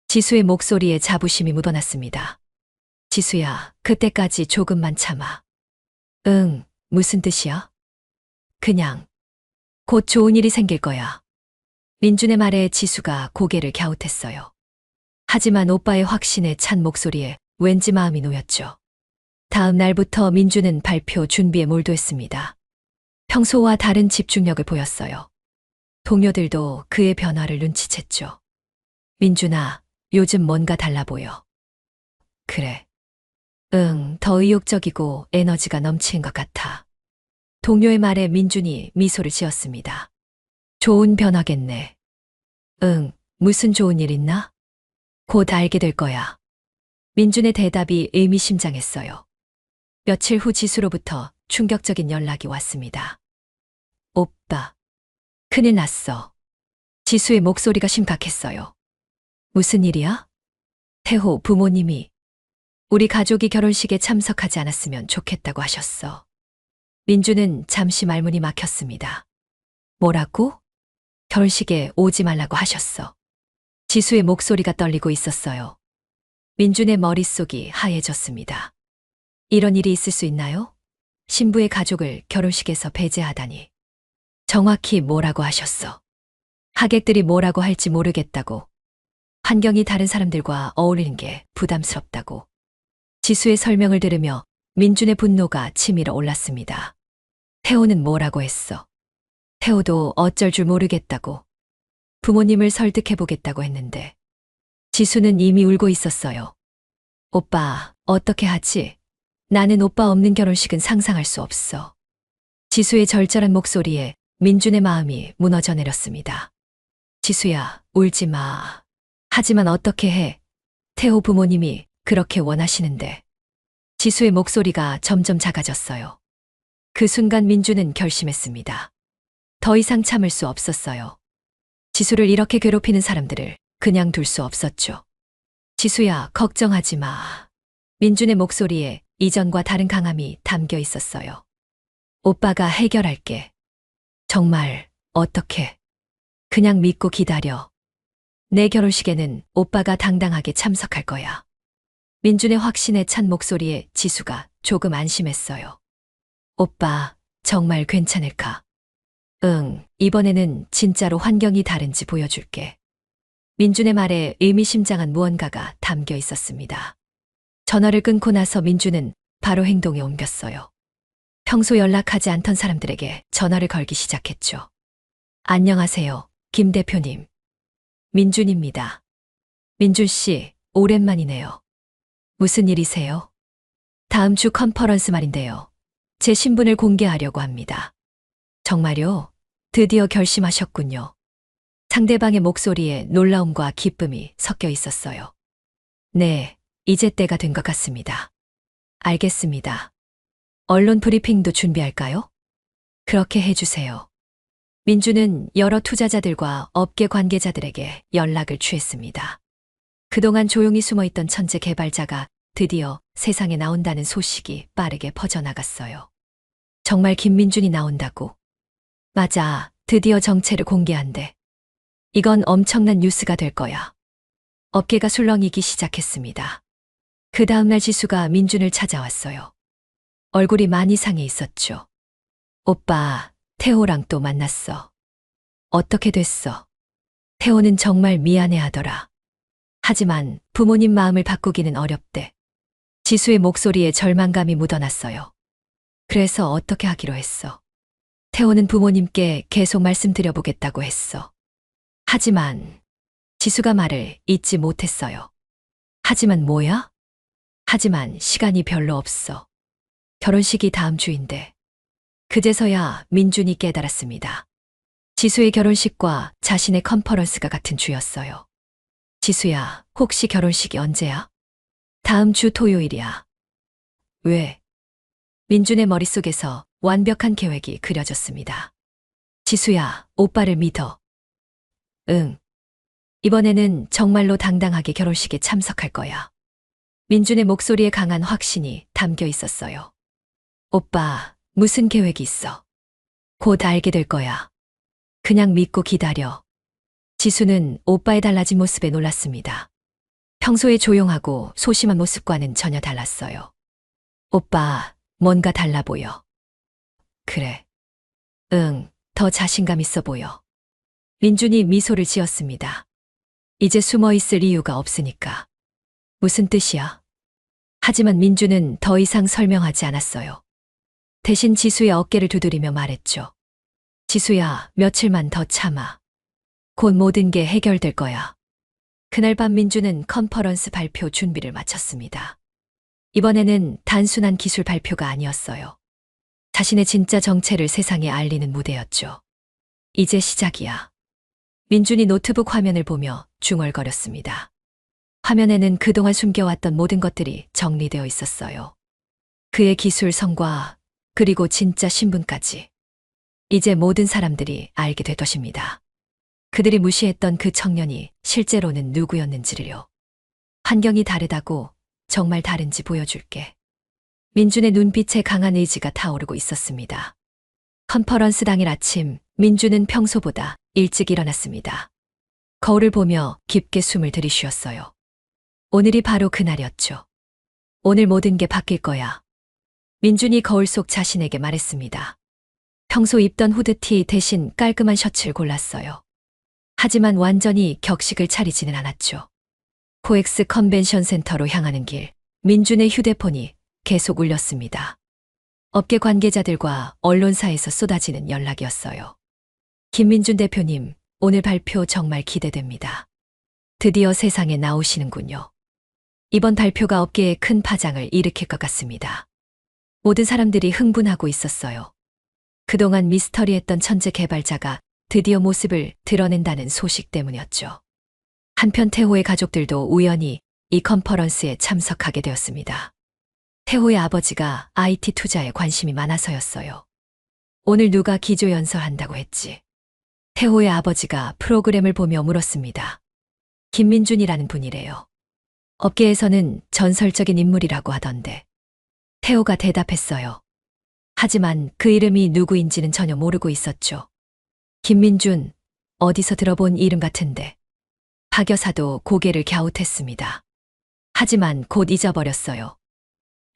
지수의 목소리에 자부심이 묻어났습니다. 지수야, 그때까지 조금만 참아. 응, 무슨 뜻이야? 그냥 곧 좋은 일이 생길 거야. 민준의 말에 지수가 고개를 갸웃했어요. 하지만 오빠의 확신에 찬 목소리에 왠지 마음이 놓였죠. 다음 날부터 민준은 발표 준비에 몰두했습니다. 평소와 다른 집중력을 보였어요. 동료들도 그의 변화를 눈치챘죠. 민준아, 요즘 뭔가 달라 보여. 그래. 응, 더 의욕적이고 에너지가 넘치는 것 같아. 동료의 말에 민준이 미소를 지었습니다. 좋은 변화겠네. 응, 무슨 좋은 일 있나? 곧 알게 될 거야. 민준의 대답이 의미심장했어요. 며칠 후 지수로부터 충격적인 연락이 왔습니다. 오빠, 큰일 났어. 지수의 목소리가 심각했어요. 무슨 일이야? 태호 부모님이 우리 가족이 결혼식에 참석하지 않았으면 좋겠다고 하셨어. 민주는 잠시 말문이 막혔습니다. 뭐라고? 결혼식에 오지 말라고 하셨어. 지수의 목소리가 떨리고 있었어요. 민준의 머릿속이 하얘졌습니다. 이런 일이 있을 수 있나요? 신부의 가족을 결혼식에서 배제하다니. 정확히 뭐라고 하셨어? 하객들이 뭐라고 할지 모르겠다고. 환경이 다른 사람들과 어울리는 게 부담스럽다고. 지수의 설명을 들으며 민준의 분노가 치밀어 올랐습니다. 태호는 뭐라고 했어? 태호도 어쩔 줄 모르겠다고. 부모님을 설득해보겠다고 했는데. 지수는 이미 울고 있었어요. 오빠, 어떻게 하지? 나는 오빠 없는 결혼식은 상상할 수 없어. 지수의 절절한 목소리에 민준의 마음이 무너져 내렸습니다. 지수야, 울지 마. 하지만 어떻게 해? 태호 부모님이 그렇게 원하시는데. 지수의 목소리가 점점 작아졌어요. 그 순간 민준은 결심했습니다. 더 이상 참을 수 없었어요. 지수를 이렇게 괴롭히는 사람들을 그냥 둘 수 없었죠. 지수야, 걱정하지 마. 민준의 목소리에 이전과 다른 강함이 담겨 있었어요. 오빠가 해결할게. 정말, 어떻게? 그냥 믿고 기다려. 내 결혼식에는 오빠가 당당하게 참석할 거야. 민준의 확신에 찬 목소리에 지수가 조금 안심했어요. 오빠, 정말 괜찮을까? 응, 이번에는 진짜로 환경이 다른지 보여줄게. 민준의 말에 의미심장한 무언가가 담겨 있었습니다. 전화를 끊고 나서 민준은 바로 행동에 옮겼어요. 평소 연락하지 않던 사람들에게 전화를 걸기 시작했죠. 안녕하세요, 김 대표님. 민준입니다. 민준 씨, 오랜만이네요. 무슨 일이세요? 다음 주 컨퍼런스 말인데요. 제 신분을 공개하려고 합니다. 정말요? 드디어 결심하셨군요. 상대방의 목소리에 놀라움과 기쁨이 섞여 있었어요. 네, 이제 때가 된 것 같습니다. 알겠습니다. 언론 브리핑도 준비할까요? 그렇게 해주세요. 민주는 여러 투자자들과 업계 관계자들에게 연락을 취했습니다. 그동안 조용히 숨어있던 천재 개발자가 드디어 세상에 나온다는 소식이 빠르게 퍼져나갔어요. 정말 김민준이 나온다고? 맞아, 드디어 정체를 공개한대. 이건 엄청난 뉴스가 될 거야. 업계가 술렁이기 시작했습니다. 그 다음날 지수가 민준을 찾아왔어요. 얼굴이 많이 상해 있었죠. 오빠, 태호랑 또 만났어. 어떻게 됐어? 태호는 정말 미안해 하더라. 하지만 부모님 마음을 바꾸기는 어렵대. 지수의 목소리에 절망감이 묻어났어요. 그래서 어떻게 하기로 했어? 태호는 부모님께 계속 말씀드려보겠다고 했어. 하지만 지수가 말을 잇지 못했어요. 하지만 뭐야? 하지만 시간이 별로 없어. 결혼식이 다음 주인데. 그제서야 민준이 깨달았습니다. 지수의 결혼식과 자신의 컨퍼런스가 같은 주였어요. 지수야, 혹시 결혼식이 언제야? 다음 주 토요일이야. 왜? 민준의 머릿속에서 완벽한 계획이 그려졌습니다. 지수야, 오빠를 믿어. 응. 이번에는 정말로 당당하게 결혼식에 참석할 거야. 민준의 목소리에 강한 확신이 담겨 있었어요. 오빠, 무슨 계획이 있어? 곧 알게 될 거야. 그냥 믿고 기다려. 지수는 오빠의 달라진 모습에 놀랐습니다. 평소에 조용하고 소심한 모습과는 전혀 달랐어요. 오빠, 뭔가 달라 보여. 그래. 응, 더 자신감 있어 보여. 민준이 미소를 지었습니다. 이제 숨어 있을 이유가 없으니까. 무슨 뜻이야? 하지만 민준은 더 이상 설명하지 않았어요. 대신 지수의 어깨를 두드리며 말했죠. 지수야, 며칠만 더 참아. 곧 모든 게 해결될 거야. 그날 밤 민준은 컨퍼런스 발표 준비를 마쳤습니다. 이번에는 단순한 기술 발표가 아니었어요. 자신의 진짜 정체를 세상에 알리는 무대였죠. 이제 시작이야. 민준이 노트북 화면을 보며 중얼거렸습니다. 화면에는 그동안 숨겨왔던 모든 것들이 정리되어 있었어요. 그의 기술 성과, 그리고 진짜 신분까지. 이제 모든 사람들이 알게 될 것입니다. 그들이 무시했던 그 청년이 실제로는 누구였는지를요. 환경이 다르다고 정말 다른지 보여줄게. 민준의 눈빛에 강한 의지가 타오르고 있었습니다. 컨퍼런스 당일 아침, 민준은 평소보다 일찍 일어났습니다. 거울을 보며 깊게 숨을 들이쉬었어요. 오늘이 바로 그날이었죠. 오늘 모든 게 바뀔 거야. 민준이 거울 속 자신에게 말했습니다. 평소 입던 후드티 대신 깔끔한 셔츠를 골랐어요. 하지만 완전히 격식을 차리지는 않았죠. 코엑스 컨벤션 센터로 향하는 길, 민준의 휴대폰이 계속 울렸습니다. 업계 관계자들과 언론사에서 쏟아지는 연락이었어요. 김민준 대표님, 오늘 발표 정말 기대됩니다. 드디어 세상에 나오시는군요. 이번 발표가 업계에 큰 파장을 일으킬 것 같습니다. 모든 사람들이 흥분하고 있었어요. 그동안 미스터리했던 천재 개발자가 드디어 모습을 드러낸다는 소식 때문이었죠. 한편 태호의 가족들도 우연히 이 컨퍼런스에 참석하게 되었습니다. 태호의 아버지가 IT 투자에 관심이 많아서였어요. 오늘 누가 기조연설한다고 했지? 태호의 아버지가 프로그램을 보며 물었습니다. 김민준이라는 분이래요. 업계에서는 전설적인 인물이라고 하던데. 태호가 대답했어요. 하지만 그 이름이 누구인지는 전혀 모르고 있었죠. 김민준, 어디서 들어본 이름 같은데. 박 여사도 고개를 갸웃했습니다. 하지만 곧 잊어버렸어요.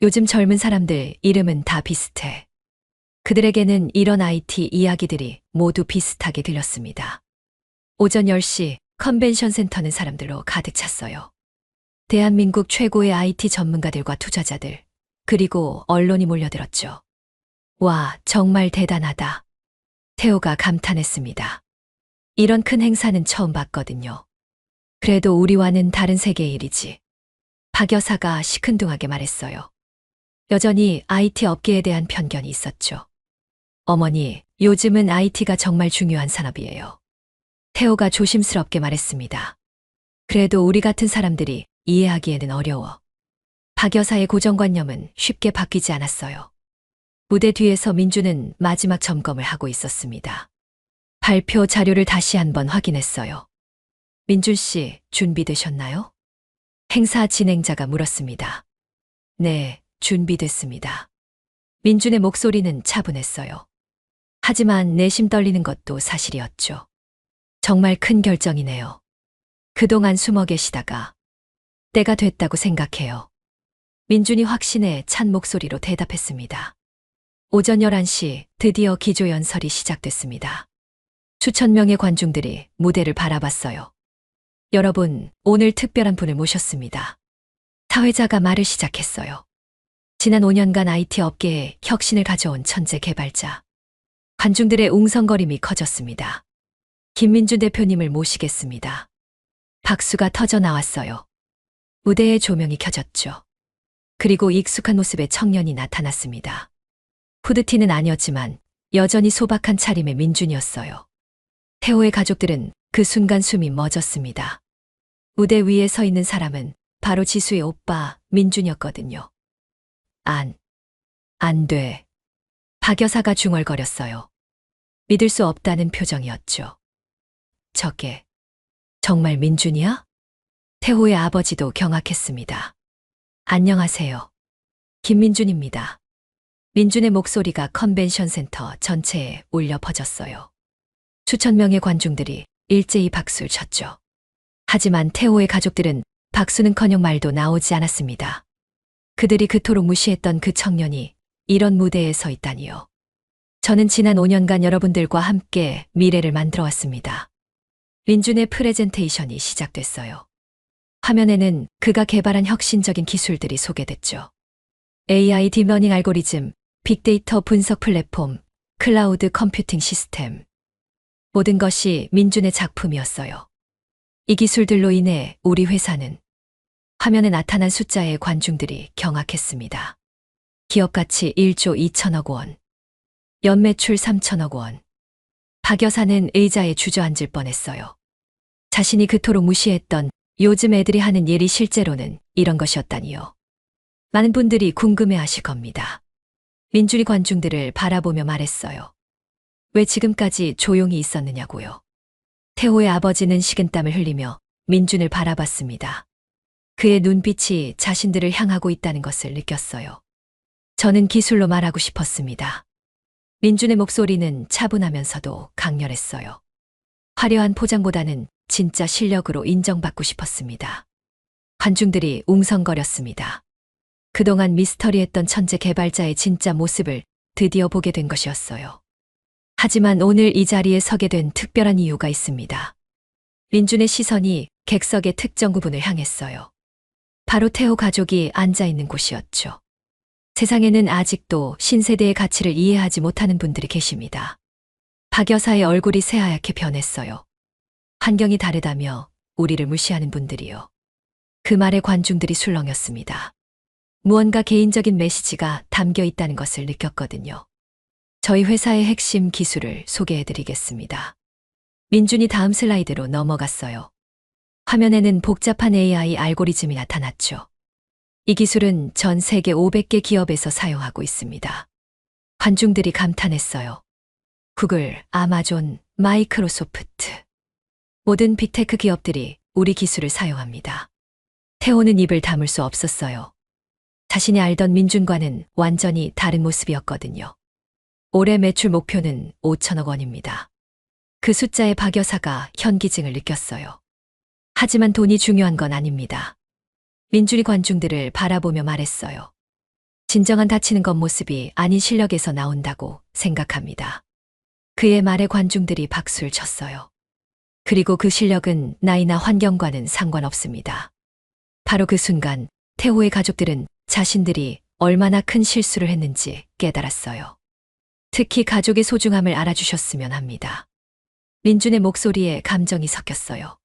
요즘 젊은 사람들 이름은 다 비슷해. 그들에게는 이런 IT 이야기들이 모두 비슷하게 들렸습니다. 오전 10시 컨벤션 센터는 사람들로 가득 찼어요. 대한민국 최고의 IT 전문가들과 투자자들, 그리고 언론이 몰려들었죠. 와, 정말 대단하다. 태호가 감탄했습니다. 이런 큰 행사는 처음 봤거든요. 그래도 우리와는 다른 세계의 일이지. 박 여사가 시큰둥하게 말했어요. 여전히 IT 업계에 대한 편견이 있었죠. 어머니, 요즘은 IT가 정말 중요한 산업이에요. 태호가 조심스럽게 말했습니다. 그래도 우리 같은 사람들이 이해하기에는 어려워. 박 여사의 고정관념은 쉽게 바뀌지 않았어요. 무대 뒤에서 민준은 마지막 점검을 하고 있었습니다. 발표 자료를 다시 한번 확인했어요. 민준 씨, 준비되셨나요? 행사 진행자가 물었습니다. 네, 준비됐습니다. 민준의 목소리는 차분했어요. 하지만 내심 떨리는 것도 사실이었죠. 정말 큰 결정이네요. 그동안 숨어 계시다가 때가 됐다고 생각해요. 민준이 확신에 찬 목소리로 대답했습니다. 오전 11시 드디어 기조연설이 시작됐습니다. 수천 명의 관중들이 무대를 바라봤어요. 여러분, 오늘 특별한 분을 모셨습니다. 사회자가 말을 시작했어요. 지난 5년간 IT 업계에 혁신을 가져온 천재 개발자. 관중들의 웅성거림이 커졌습니다. 김민준 대표님을 모시겠습니다. 박수가 터져 나왔어요. 무대에 조명이 켜졌죠. 그리고 익숙한 모습의 청년이 나타났습니다. 후드티는 아니었지만 여전히 소박한 차림의 민준이었어요. 태호의 가족들은 그 순간 숨이 멎었습니다. 무대 위에 서 있는 사람은 바로 지수의 오빠 민준이었거든요. 안 돼. 박 여사가 중얼거렸어요. 믿을 수 없다는 표정이었죠. 저게 정말 민준이야? 태호의 아버지도 경악했습니다. 안녕하세요. 김민준입니다. 민준의 목소리가 컨벤션 센터 전체에 울려 퍼졌어요. 수천 명의 관중들이 일제히 박수를 쳤죠. 하지만 태호의 가족들은 박수는커녕 말도 나오지 않았습니다. 그들이 그토록 무시했던 그 청년이 이런 무대에 서 있다니요. 저는 지난 5년간 여러분들과 함께 미래를 만들어 왔습니다. 민준의 프레젠테이션이 시작됐어요. 화면에는 그가 개발한 혁신적인 기술들이 소개됐죠. AI 딥러닝 알고리즘, 빅데이터 분석 플랫폼, 클라우드 컴퓨팅 시스템. 모든 것이 민준의 작품이었어요. 이 기술들로 인해 우리 회사는 화면에 나타난 숫자의 관중들이 경악했습니다. 기업 가치 1조 2천억 원, 연매출 3천억 원. 박 여사는 의자에 주저앉을 뻔했어요. 자신이 그토록 무시했던 요즘 애들이 하는 일이 실제로는 이런 것이었다니요. 많은 분들이 궁금해하실 겁니다. 민준이 관중들을 바라보며 말했어요. 왜 지금까지 조용히 있었느냐고요. 태호의 아버지는 식은땀을 흘리며 민준을 바라봤습니다. 그의 눈빛이 자신들을 향하고 있다는 것을 느꼈어요. 저는 기술로 말하고 싶었습니다. 민준의 목소리는 차분하면서도 강렬했어요. 화려한 포장보다는 진짜 실력으로 인정받고 싶었습니다. 관중들이 웅성거렸습니다. 그동안 미스터리했던 천재 개발자의 진짜 모습을 드디어 보게 된 것이었어요. 하지만 오늘 이 자리에 서게 된 특별한 이유가 있습니다. 민준의 시선이 객석의 특정 부분을 향했어요. 바로 태호 가족이 앉아있는 곳이었죠. 세상에는 아직도 신세대의 가치를 이해하지 못하는 분들이 계십니다. 박 여사의 얼굴이 새하얗게 변했어요. 환경이 다르다며 우리를 무시하는 분들이요. 그 말에 관중들이 술렁였습니다. 무언가 개인적인 메시지가 담겨 있다는 것을 느꼈거든요. 저희 회사의 핵심 기술을 소개해드리겠습니다. 민준이 다음 슬라이드로 넘어갔어요. 화면에는 복잡한 AI 알고리즘이 나타났죠. 이 기술은 전 세계 500개 기업에서 사용하고 있습니다. 관중들이 감탄했어요. 구글, 아마존, 마이크로소프트. 모든 빅테크 기업들이 우리 기술을 사용합니다. 태호는 입을 다물 수 없었어요. 자신이 알던 민준과는 완전히 다른 모습이었거든요. 올해 매출 목표는 5천억 원입니다. 그 숫자에 박 여사가 현기증을 느꼈어요. 하지만 돈이 중요한 건 아닙니다. 민준이 관중들을 바라보며 말했어요. 진정한 다치는 겉모습이 아닌 실력에서 나온다고 생각합니다. 그의 말에 관중들이 박수를 쳤어요. 그리고 그 실력은 나이나 환경과는 상관없습니다. 바로 그 순간 태호의 가족들은 자신들이 얼마나 큰 실수를 했는지 깨달았어요. 특히 가족의 소중함을 알아주셨으면 합니다. 민준의 목소리에 감정이 섞였어요.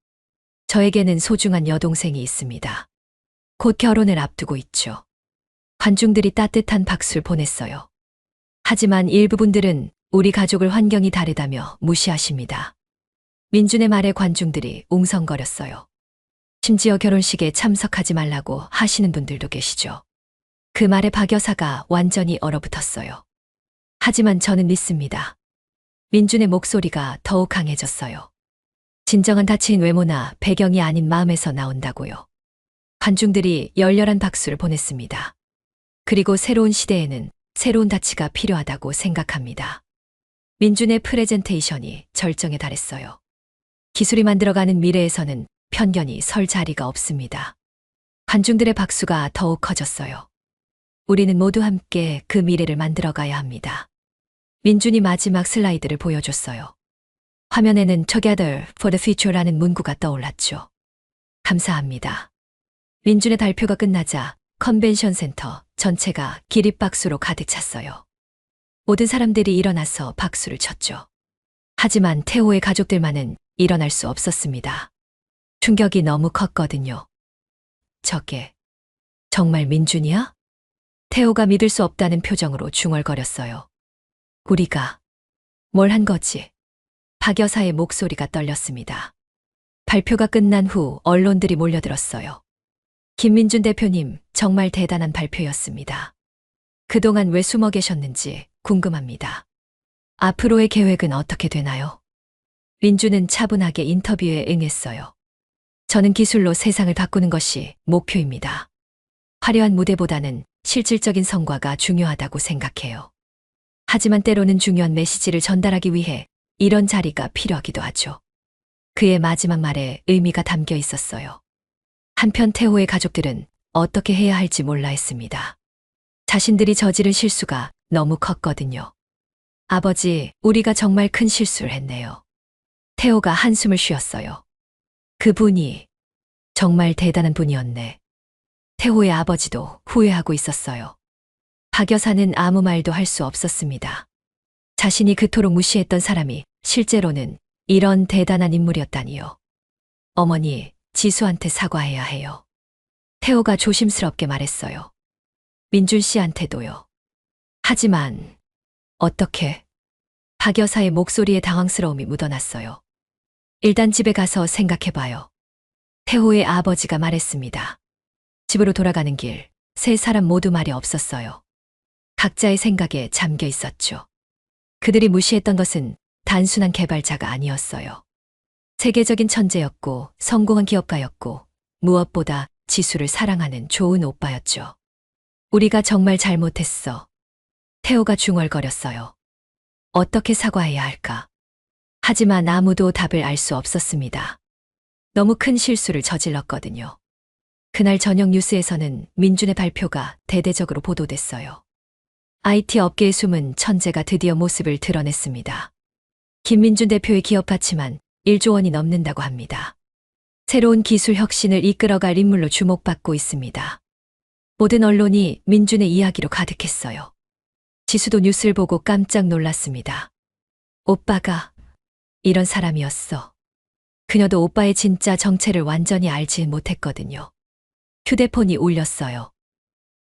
저에게는 소중한 여동생이 있습니다. 곧 결혼을 앞두고 있죠. 관중들이 따뜻한 박수를 보냈어요. 하지만 일부 분들은 우리 가족을 환경이 다르다며 무시하십니다. 민준의 말에 관중들이 웅성거렸어요. 심지어 결혼식에 참석하지 말라고 하시는 분들도 계시죠. 그 말에 박 여사가 완전히 얼어붙었어요. 하지만 저는 믿습니다. 민준의 목소리가 더욱 강해졌어요. 진정한 다친 외모나 배경이 아닌 마음에서 나온다고요. 관중들이 열렬한 박수를 보냈습니다. 그리고 새로운 시대에는 새로운 가치가 필요하다고 생각합니다. 민준의 프레젠테이션이 절정에 달했어요. 기술이 만들어가는 미래에서는 편견이 설 자리가 없습니다. 관중들의 박수가 더욱 커졌어요. 우리는 모두 함께 그 미래를 만들어가야 합니다. 민준이 마지막 슬라이드를 보여줬어요. 화면에는 Together for the Future라는 문구가 떠올랐죠. 감사합니다. 민준의 발표가 끝나자 컨벤션 센터 전체가 기립박수로 가득 찼어요. 모든 사람들이 일어나서 박수를 쳤죠. 하지만 태호의 가족들만은 일어날 수 없었습니다. 충격이 너무 컸거든요. 저게 정말 민준이야? 태호가 믿을 수 없다는 표정으로 중얼거렸어요. 우리가 뭘 한 거지? 박 여사의 목소리가 떨렸습니다. 발표가 끝난 후 언론들이 몰려들었어요. 김민준 대표님, 정말 대단한 발표였습니다. 그동안 왜 숨어 계셨는지 궁금합니다. 앞으로의 계획은 어떻게 되나요? 민준은 차분하게 인터뷰에 응했어요. 저는 기술로 세상을 바꾸는 것이 목표입니다. 화려한 무대보다는 실질적인 성과가 중요하다고 생각해요. 하지만 때로는 중요한 메시지를 전달하기 위해 이런 자리가 필요하기도 하죠. 그의 마지막 말에 의미가 담겨 있었어요. 한편 태호의 가족들은 어떻게 해야 할지 몰라 했습니다. 자신들이 저지른 실수가 너무 컸거든요. 아버지, 우리가 정말 큰 실수를 했네요. 태호가 한숨을 쉬었어요. 그분이 정말 대단한 분이었네. 태호의 아버지도 후회하고 있었어요. 박 여사는 아무 말도 할 수 없었습니다. 자신이 그토록 무시했던 사람이 실제로는 이런 대단한 인물이었다니요. 어머니, 지수한테 사과해야 해요. 태호가 조심스럽게 말했어요. 민준 씨한테도요. 하지만 어떻게? 박 여사의 목소리에 당황스러움이 묻어났어요. 일단 집에 가서 생각해봐요. 태호의 아버지가 말했습니다. 집으로 돌아가는 길, 세 사람 모두 말이 없었어요. 각자의 생각에 잠겨 있었죠. 그들이 무시했던 것은 단순한 개발자가 아니었어요. 세계적인 천재였고 성공한 기업가였고 무엇보다 지수를 사랑하는 좋은 오빠였죠. 우리가 정말 잘못했어. 태호가 중얼거렸어요. 어떻게 사과해야 할까? 하지만 아무도 답을 알 수 없었습니다. 너무 큰 실수를 저질렀거든요. 그날 저녁 뉴스에서는 민준의 발표가 대대적으로 보도됐어요. IT 업계의 숨은 천재가 드디어 모습을 드러냈습니다. 김민준 대표의 기업 가치만 1조 원이 넘는다고 합니다. 새로운 기술 혁신을 이끌어갈 인물로 주목받고 있습니다. 모든 언론이 민준의 이야기로 가득했어요. 지수도 뉴스를 보고 깜짝 놀랐습니다. 오빠가 이런 사람이었어. 그녀도 오빠의 진짜 정체를 완전히 알지 못했거든요. 휴대폰이 울렸어요.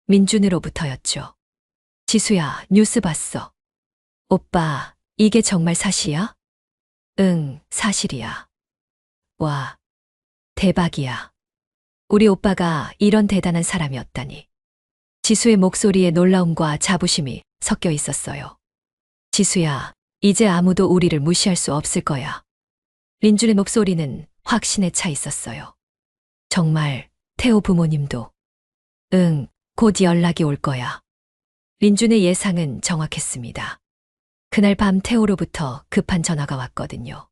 민준으로부터였죠. 지수야, 뉴스 봤어. 오빠, 이게 정말 사실이야? 응, 사실이야. 와, 대박이야. 우리 오빠가 이런 대단한 사람이었다니. 지수의 목소리에 놀라움과 자부심이 섞여 있었어요. 지수야, 이제 아무도 우리를 무시할 수 없을 거야. 민준의 목소리는 확신에 차 있었어요. 정말, 태호 부모님도. 응, 곧 연락이 올 거야. 민준의 예상은 정확했습니다. 그날 밤 태호로부터 급한 전화가 왔거든요.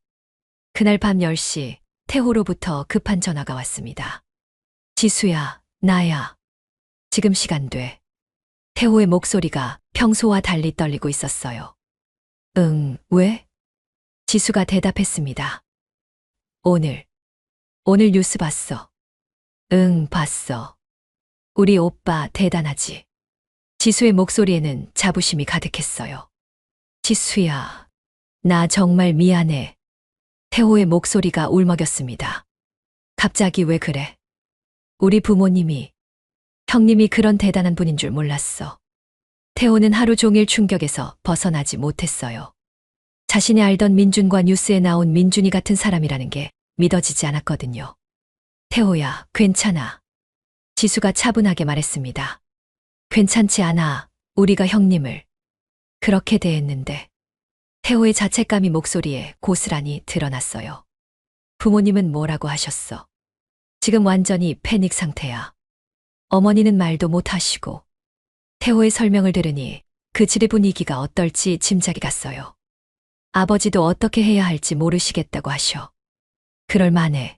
그날 밤 10시 태호로부터 급한 전화가 왔습니다. 지수야, 나야. 지금 시간 돼. 태호의 목소리가 평소와 달리 떨리고 있었어요. 응, 왜? 지수가 대답했습니다. 오늘 뉴스 봤어. 응, 봤어. 우리 오빠 대단하지. 지수의 목소리에는 자부심이 가득했어요. 지수야, 나 정말 미안해. 태호의 목소리가 울먹였습니다. 갑자기 왜 그래? 우리 부모님이, 형님이 그런 대단한 분인 줄 몰랐어. 태호는 하루 종일 충격에서 벗어나지 못했어요. 자신이 알던 민준과 뉴스에 나온 민준이 같은 사람이라는 게 믿어지지 않았거든요. 태호야, 괜찮아. 지수가 차분하게 말했습니다. 괜찮지 않아. 우리가 형님을 그렇게 대했는데. 태호의 자책감이 목소리에 고스란히 드러났어요. 부모님은 뭐라고 하셨어? 지금 완전히 패닉 상태야. 어머니는 말도 못 하시고. 태호의 설명을 들으니 그 집의 분위기가 어떨지 짐작이 갔어요. 아버지도 어떻게 해야 할지 모르시겠다고 하셔. 그럴 만해.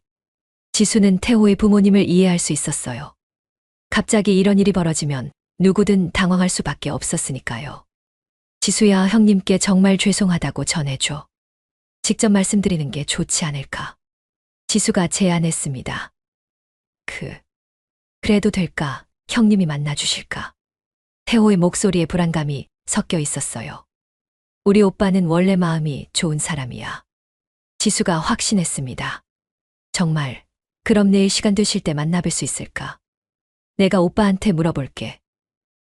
지수는 태호의 부모님을 이해할 수 있었어요. 갑자기 이런 일이 벌어지면 누구든 당황할 수밖에 없었으니까요. 지수야, 형님께 정말 죄송하다고 전해줘. 직접 말씀드리는 게 좋지 않을까. 지수가 제안했습니다. 그래도 될까? 형님이 만나주실까? 태호의 목소리에 불안감이 섞여 있었어요. 우리 오빠는 원래 마음이 좋은 사람이야. 지수가 확신했습니다. 정말, 그럼 내일 시간 되실 때 만나뵐 수 있을까? 내가 오빠한테 물어볼게.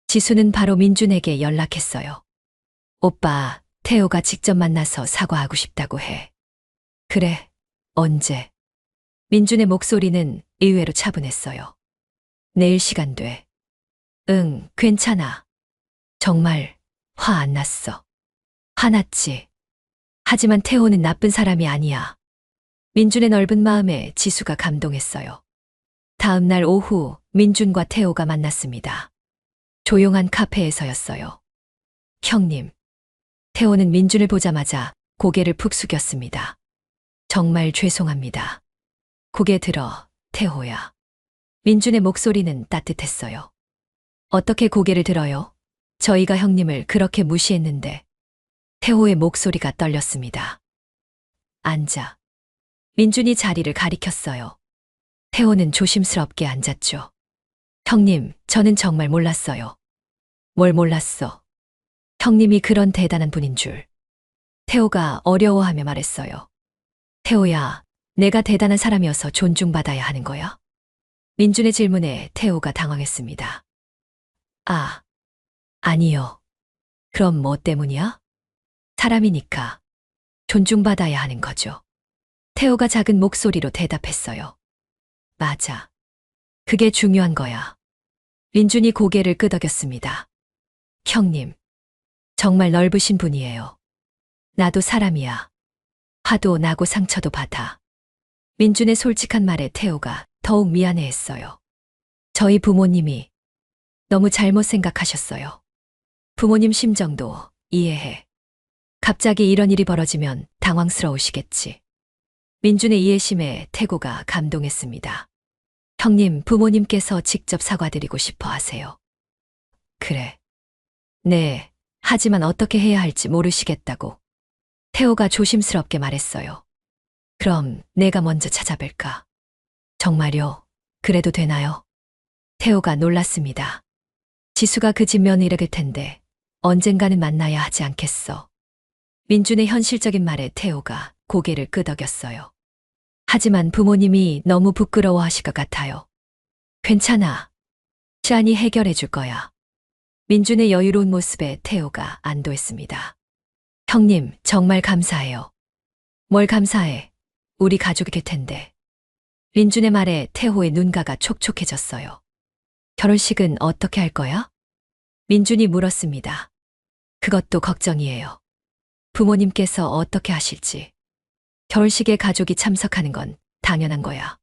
지수는 바로 민준에게 연락했어요. 오빠, 태호가 직접 만나서 사과하고 싶다고 해. 그래, 언제? 민준의 목소리는 의외로 차분했어요. 내일 시간 돼. 응, 괜찮아. 정말 화 안 났어. 화났지. 하지만 태호는 나쁜 사람이 아니야. 민준의 넓은 마음에 지수가 감동했어요. 다음 날 오후 민준과 태호가 만났습니다. 조용한 카페에서였어요. 형님. 태호는 민준을 보자마자 고개를 푹 숙였습니다. 정말 죄송합니다. 고개 들어, 태호야. 민준의 목소리는 따뜻했어요. 어떻게 고개를 들어요? 저희가 형님을 그렇게 무시했는데. 태호의 목소리가 떨렸습니다. 앉아. 민준이 자리를 가리켰어요. 태호는 조심스럽게 앉았죠. 형님, 저는 정말 몰랐어요. 뭘 몰랐어? 형님이 그런 대단한 분인 줄. 태호가 어려워하며 말했어요. 태호야, 내가 대단한 사람이어서 존중받아야 하는 거야? 민준의 질문에 태호가 당황했습니다. 아, 아니요. 그럼 뭐 때문이야? 사람이니까 존중받아야 하는 거죠. 태호가 작은 목소리로 대답했어요. 맞아. 그게 중요한 거야. 민준이 고개를 끄덕였습니다. 형님, 정말 넓으신 분이에요. 나도 사람이야. 화도 나고 상처도 받아. 민준의 솔직한 말에 태호가 더욱 미안해했어요. 저희 부모님이 너무 잘못 생각하셨어요. 부모님 심정도 이해해. 갑자기 이런 일이 벌어지면 당황스러우시겠지. 민준의 이해심에 태호가 감동했습니다. 형님, 부모님께서 직접 사과드리고 싶어 하세요. 그래. 네, 하지만 어떻게 해야 할지 모르시겠다고. 태호가 조심스럽게 말했어요. 그럼 내가 먼저 찾아뵐까? 정말요? 그래도 되나요? 태호가 놀랐습니다. 지수가 그 집 며느리일 텐데 언젠가는 만나야 하지 않겠어. 민준의 현실적인 말에 태호가 고개를 끄덕였어요. 하지만 부모님이 너무 부끄러워하실 것 같아요. 괜찮아. 시안이 해결해 줄 거야. 민준의 여유로운 모습에 태호가 안도했습니다. 형님, 정말 감사해요. 뭘 감사해? 우리 가족일 텐데. 민준의 말에 태호의 눈가가 촉촉해졌어요. 결혼식은 어떻게 할 거야? 민준이 물었습니다. 그것도 걱정이에요. 부모님께서 어떻게 하실지. 결혼식에 가족이 참석하는 건 당연한 거야.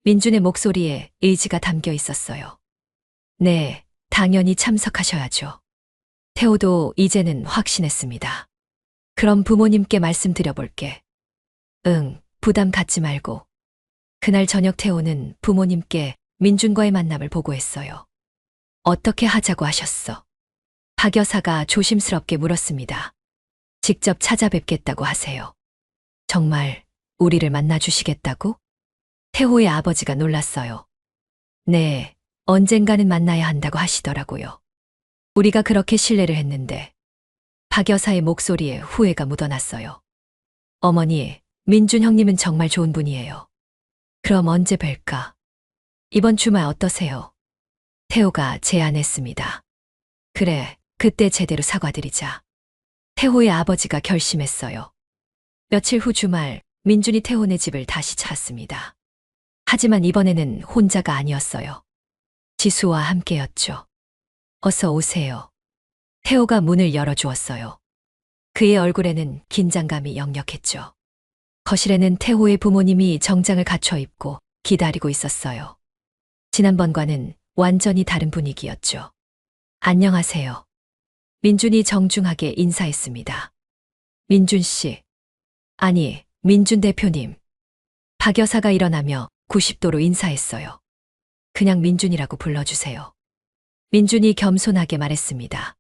민준의 목소리에 의지가 담겨 있었어요. 네, 당연히 참석하셔야죠. 태호도 이제는 확신했습니다. 그럼 부모님께 말씀드려볼게. 응, 부담 갖지 말고. 그날 저녁 태호는 부모님께 민준과의 만남을 보고했어요. 어떻게 하자고 하셨어? 박 여사가 조심스럽게 물었습니다. 직접 찾아뵙겠다고 하세요. 정말 우리를 만나주시겠다고? 태호의 아버지가 놀랐어요. 네, 언젠가는 만나야 한다고 하시더라고요. 우리가 그렇게 신뢰를 했는데. 박 여사의 목소리에 후회가 묻어났어요. 어머니, 민준 형님은 정말 좋은 분이에요. 그럼 언제 뵐까? 이번 주말 어떠세요? 태호가 제안했습니다. 그래, 그때 제대로 사과드리자. 태호의 아버지가 결심했어요. 며칠 후 주말, 민준이 태호네 집을 다시 찾았습니다. 하지만 이번에는 혼자가 아니었어요. 지수와 함께였죠. 어서 오세요. 태호가 문을 열어주었어요. 그의 얼굴에는 긴장감이 역력했죠. 거실에는 태호의 부모님이 정장을 갖춰 입고 기다리고 있었어요. 지난번과는 완전히 다른 분위기였죠. 안녕하세요. 민준이 정중하게 인사했습니다. 민준 씨. 아니, 민준 대표님. 박 여사가 일어나며 90도로 인사했어요. 그냥 민준이라고 불러주세요. 민준이 겸손하게 말했습니다.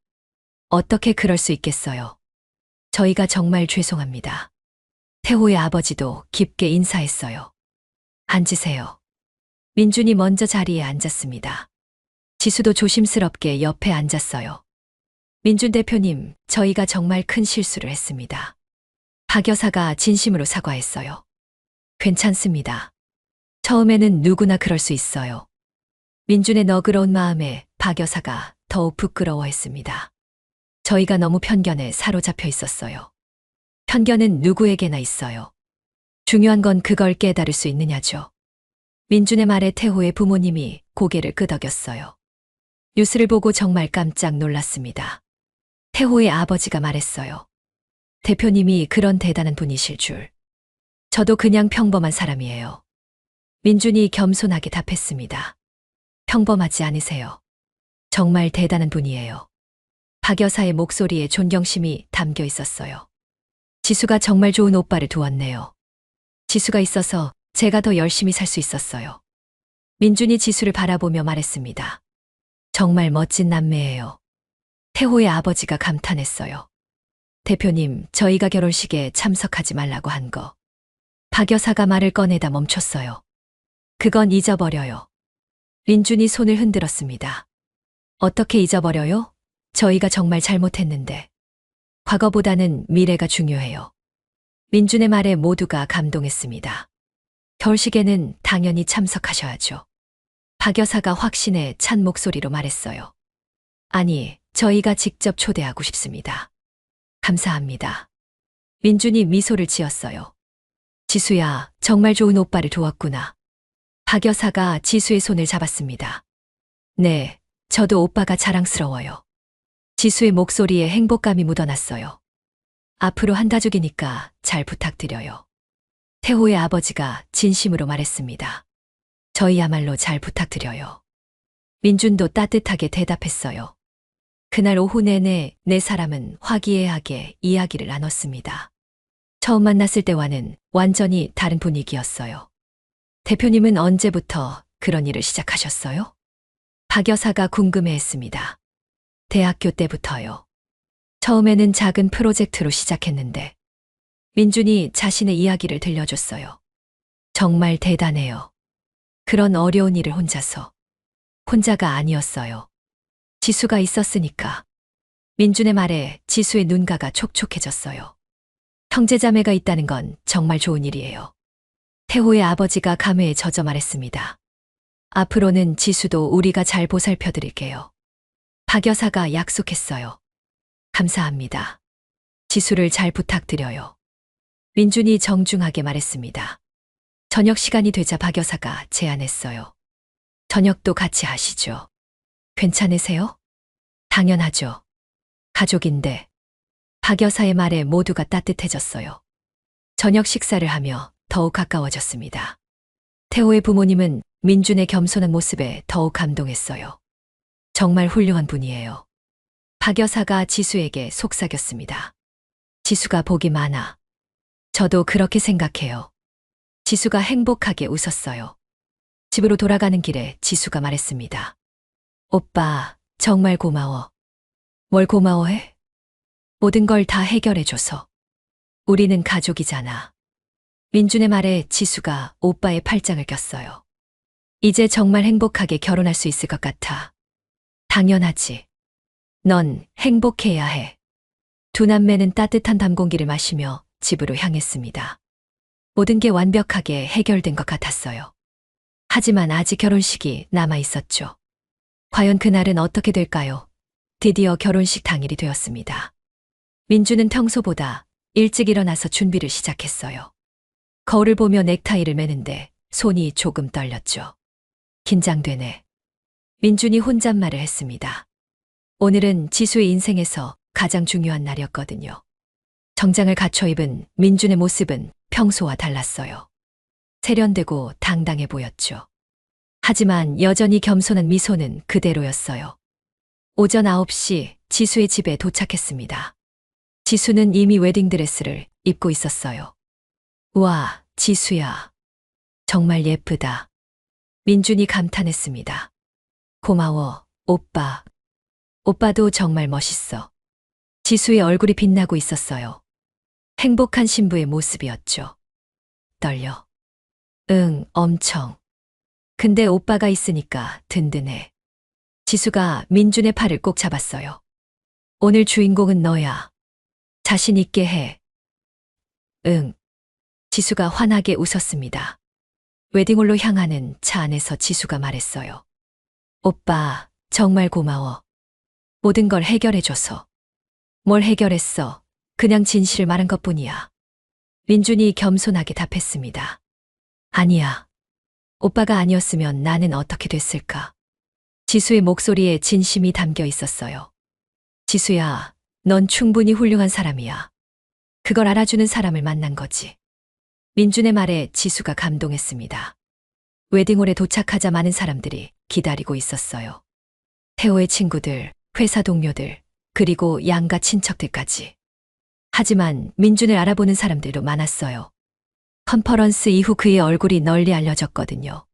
어떻게 그럴 수 있겠어요? 저희가 정말 죄송합니다. 태호의 아버지도 깊게 인사했어요. 앉으세요. 민준이 먼저 자리에 앉았습니다. 지수도 조심스럽게 옆에 앉았어요. 민준 대표님, 저희가 정말 큰 실수를 했습니다. 박 여사가 진심으로 사과했어요. 괜찮습니다. 처음에는 누구나 그럴 수 있어요. 민준의 너그러운 마음에 박 여사가 더욱 부끄러워했습니다. 저희가 너무 편견에 사로잡혀 있었어요. 편견은 누구에게나 있어요. 중요한 건 그걸 깨달을 수 있느냐죠. 민준의 말에 태호의 부모님이 고개를 끄덕였어요. 뉴스를 보고 정말 깜짝 놀랐습니다. 태호의 아버지가 말했어요. 대표님이 그런 대단한 분이실 줄. 저도 그냥 평범한 사람이에요. 민준이 겸손하게 답했습니다. 평범하지 않으세요. 정말 대단한 분이에요. 박 여사의 목소리에 존경심이 담겨 있었어요. 지수가 정말 좋은 오빠를 두었네요. 지수가 있어서 제가 더 열심히 살 수 있었어요. 민준이 지수를 바라보며 말했습니다. 정말 멋진 남매예요. 태호의 아버지가 감탄했어요. 대표님, 저희가 결혼식에 참석하지 말라고 한 거. 박 여사가 말을 꺼내다 멈췄어요. 그건 잊어버려요. 민준이 손을 흔들었습니다. 어떻게 잊어버려요? 저희가 정말 잘못했는데. 과거보다는 미래가 중요해요. 민준의 말에 모두가 감동했습니다. 결식에는 당연히 참석하셔야죠. 박 여사가 확신에 찬 목소리로 말했어요. 아니, 저희가 직접 초대하고 싶습니다. 감사합니다. 민준이 미소를 지었어요. 지수야, 정말 좋은 오빠를 두었구나. 박 여사가 지수의 손을 잡았습니다. 네, 저도 오빠가 자랑스러워요. 지수의 목소리에 행복감이 묻어났어요. 앞으로 한 가족이니까 잘 부탁드려요. 태호의 아버지가 진심으로 말했습니다. 저희야말로 잘 부탁드려요. 민준도 따뜻하게 대답했어요. 그날 오후 내내 네 사람은 화기애애하게 이야기를 나눴습니다. 처음 만났을 때와는 완전히 다른 분위기였어요. 대표님은 언제부터 그런 일을 시작하셨어요? 박 여사가 궁금해했습니다. 대학교 때부터요. 처음에는 작은 프로젝트로 시작했는데 민준이 자신의 이야기를 들려줬어요. 정말 대단해요. 그런 어려운 일을 혼자가 아니었어요. 지수가 있었으니까. 민준의 말에 지수의 눈가가 촉촉해졌어요. 형제자매가 있다는 건 정말 좋은 일이에요. 태호의 아버지가 감회에 젖어 말했습니다. 앞으로는 지수도 우리가 잘 보살펴 드릴게요. 박 여사가 약속했어요. 감사합니다. 지수를 잘 부탁드려요. 민준이 정중하게 말했습니다. 저녁 시간이 되자 박 여사가 제안했어요. 저녁도 같이 하시죠. 괜찮으세요? 당연하죠. 가족인데. 박 여사의 말에 모두가 따뜻해졌어요. 저녁 식사를 하며 더욱 가까워졌습니다. 태호의 부모님은 민준의 겸손한 모습에 더욱 감동했어요. 정말 훌륭한 분이에요. 박 여사가 지수에게 속삭였습니다. 지수가 복이 많아. 저도 그렇게 생각해요. 지수가 행복하게 웃었어요. 집으로 돌아가는 길에 지수가 말했습니다. 오빠, 정말 고마워. 뭘 고마워해? 모든 걸 다 해결해줘서. 우리는 가족이잖아. 민준의 말에 지수가 오빠의 팔짱을 꼈어요. 이제 정말 행복하게 결혼할 수 있을 것 같아. 당연하지. 넌 행복해야 해. 두 남매는 따뜻한 담공기를 마시며 집으로 향했습니다. 모든 게 완벽하게 해결된 것 같았어요. 하지만 아직 결혼식이 남아 있었죠. 과연 그날은 어떻게 될까요? 드디어 결혼식 당일이 되었습니다. 민주는 평소보다 일찍 일어나서 준비를 시작했어요. 거울을 보며 넥타이를 매는데 손이 조금 떨렸죠. 긴장되네. 민준이 혼잣말을 했습니다. 오늘은 지수의 인생에서 가장 중요한 날이었거든요. 정장을 갖춰 입은 민준의 모습은 평소와 달랐어요. 세련되고 당당해 보였죠. 하지만 여전히 겸손한 미소는 그대로였어요. 오전 9시 지수의 집에 도착했습니다. 지수는 이미 웨딩드레스를 입고 있었어요. 와, 지수야. 정말 예쁘다. 민준이 감탄했습니다. 고마워, 오빠. 오빠도 정말 멋있어. 지수의 얼굴이 빛나고 있었어요. 행복한 신부의 모습이었죠. 떨려. 응, 엄청. 근데 오빠가 있으니까 든든해. 지수가 민준의 팔을 꼭 잡았어요. 오늘 주인공은 너야. 자신 있게 해. 응. 지수가 환하게 웃었습니다. 웨딩홀로 향하는 차 안에서 지수가 말했어요. 오빠, 정말 고마워. 모든 걸 해결해줘서. 뭘 해결했어? 그냥 진실을 말한 것뿐이야. 민준이 겸손하게 답했습니다. 아니야. 오빠가 아니었으면 나는 어떻게 됐을까? 지수의 목소리에 진심이 담겨 있었어요. 지수야, 넌 충분히 훌륭한 사람이야. 그걸 알아주는 사람을 만난 거지. 민준의 말에 지수가 감동했습니다. 웨딩홀에 도착하자 많은 사람들이 기다리고 있었어요. 태호의 친구들, 회사 동료들, 그리고 양가 친척들까지. 하지만 민준을 알아보는 사람들도 많았어요. 컨퍼런스 이후 그의 얼굴이 널리 알려졌거든요.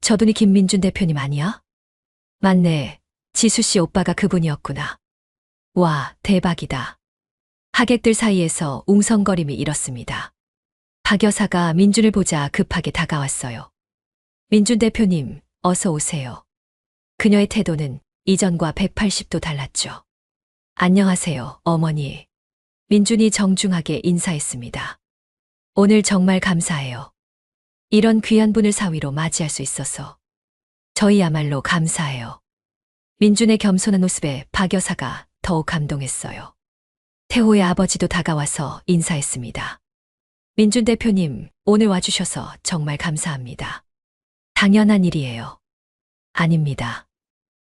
저분이 김민준 대표님 아니야? 맞네. 지수 씨 오빠가 그분이었구나. 와, 대박이다. 하객들 사이에서 웅성거림이 일었습니다. 박 여사가 민준을 보자 급하게 다가왔어요. 민준 대표님, 어서 오세요. 그녀의 태도는 이전과 180도 달랐죠. 안녕하세요, 어머니. 민준이 정중하게 인사했습니다. 오늘 정말 감사해요. 이런 귀한 분을 사위로 맞이할 수 있어서. 저희야말로 감사해요. 민준의 겸손한 모습에 박 여사가 더욱 감동했어요. 태호의 아버지도 다가와서 인사했습니다. 민준 대표님, 오늘 와주셔서 정말 감사합니다. 당연한 일이에요. 아닙니다.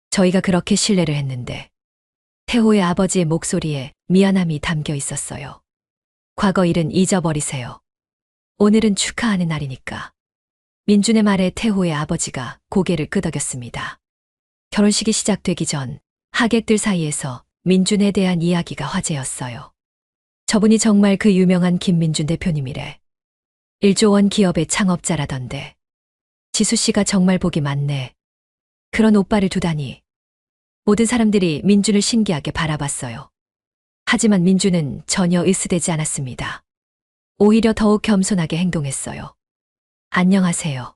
저희가 그렇게 신뢰를 했는데. 태호의 아버지의 목소리에 미안함이 담겨 있었어요. 과거 일은 잊어버리세요. 오늘은 축하하는 날이니까. 민준의 말에 태호의 아버지가 고개를 끄덕였습니다. 결혼식이 시작되기 전 하객들 사이에서 민준에 대한 이야기가 화제였어요. 저분이 정말 그 유명한 김민준 대표님이래. 1조 원 기업의 창업자라던데. 지수 씨가 정말 복이 많네. 그런 오빠를 두다니. 모든 사람들이 민준을 신기하게 바라봤어요. 하지만 민준은 전혀 으스대지 않았습니다. 오히려 더욱 겸손하게 행동했어요. 안녕하세요.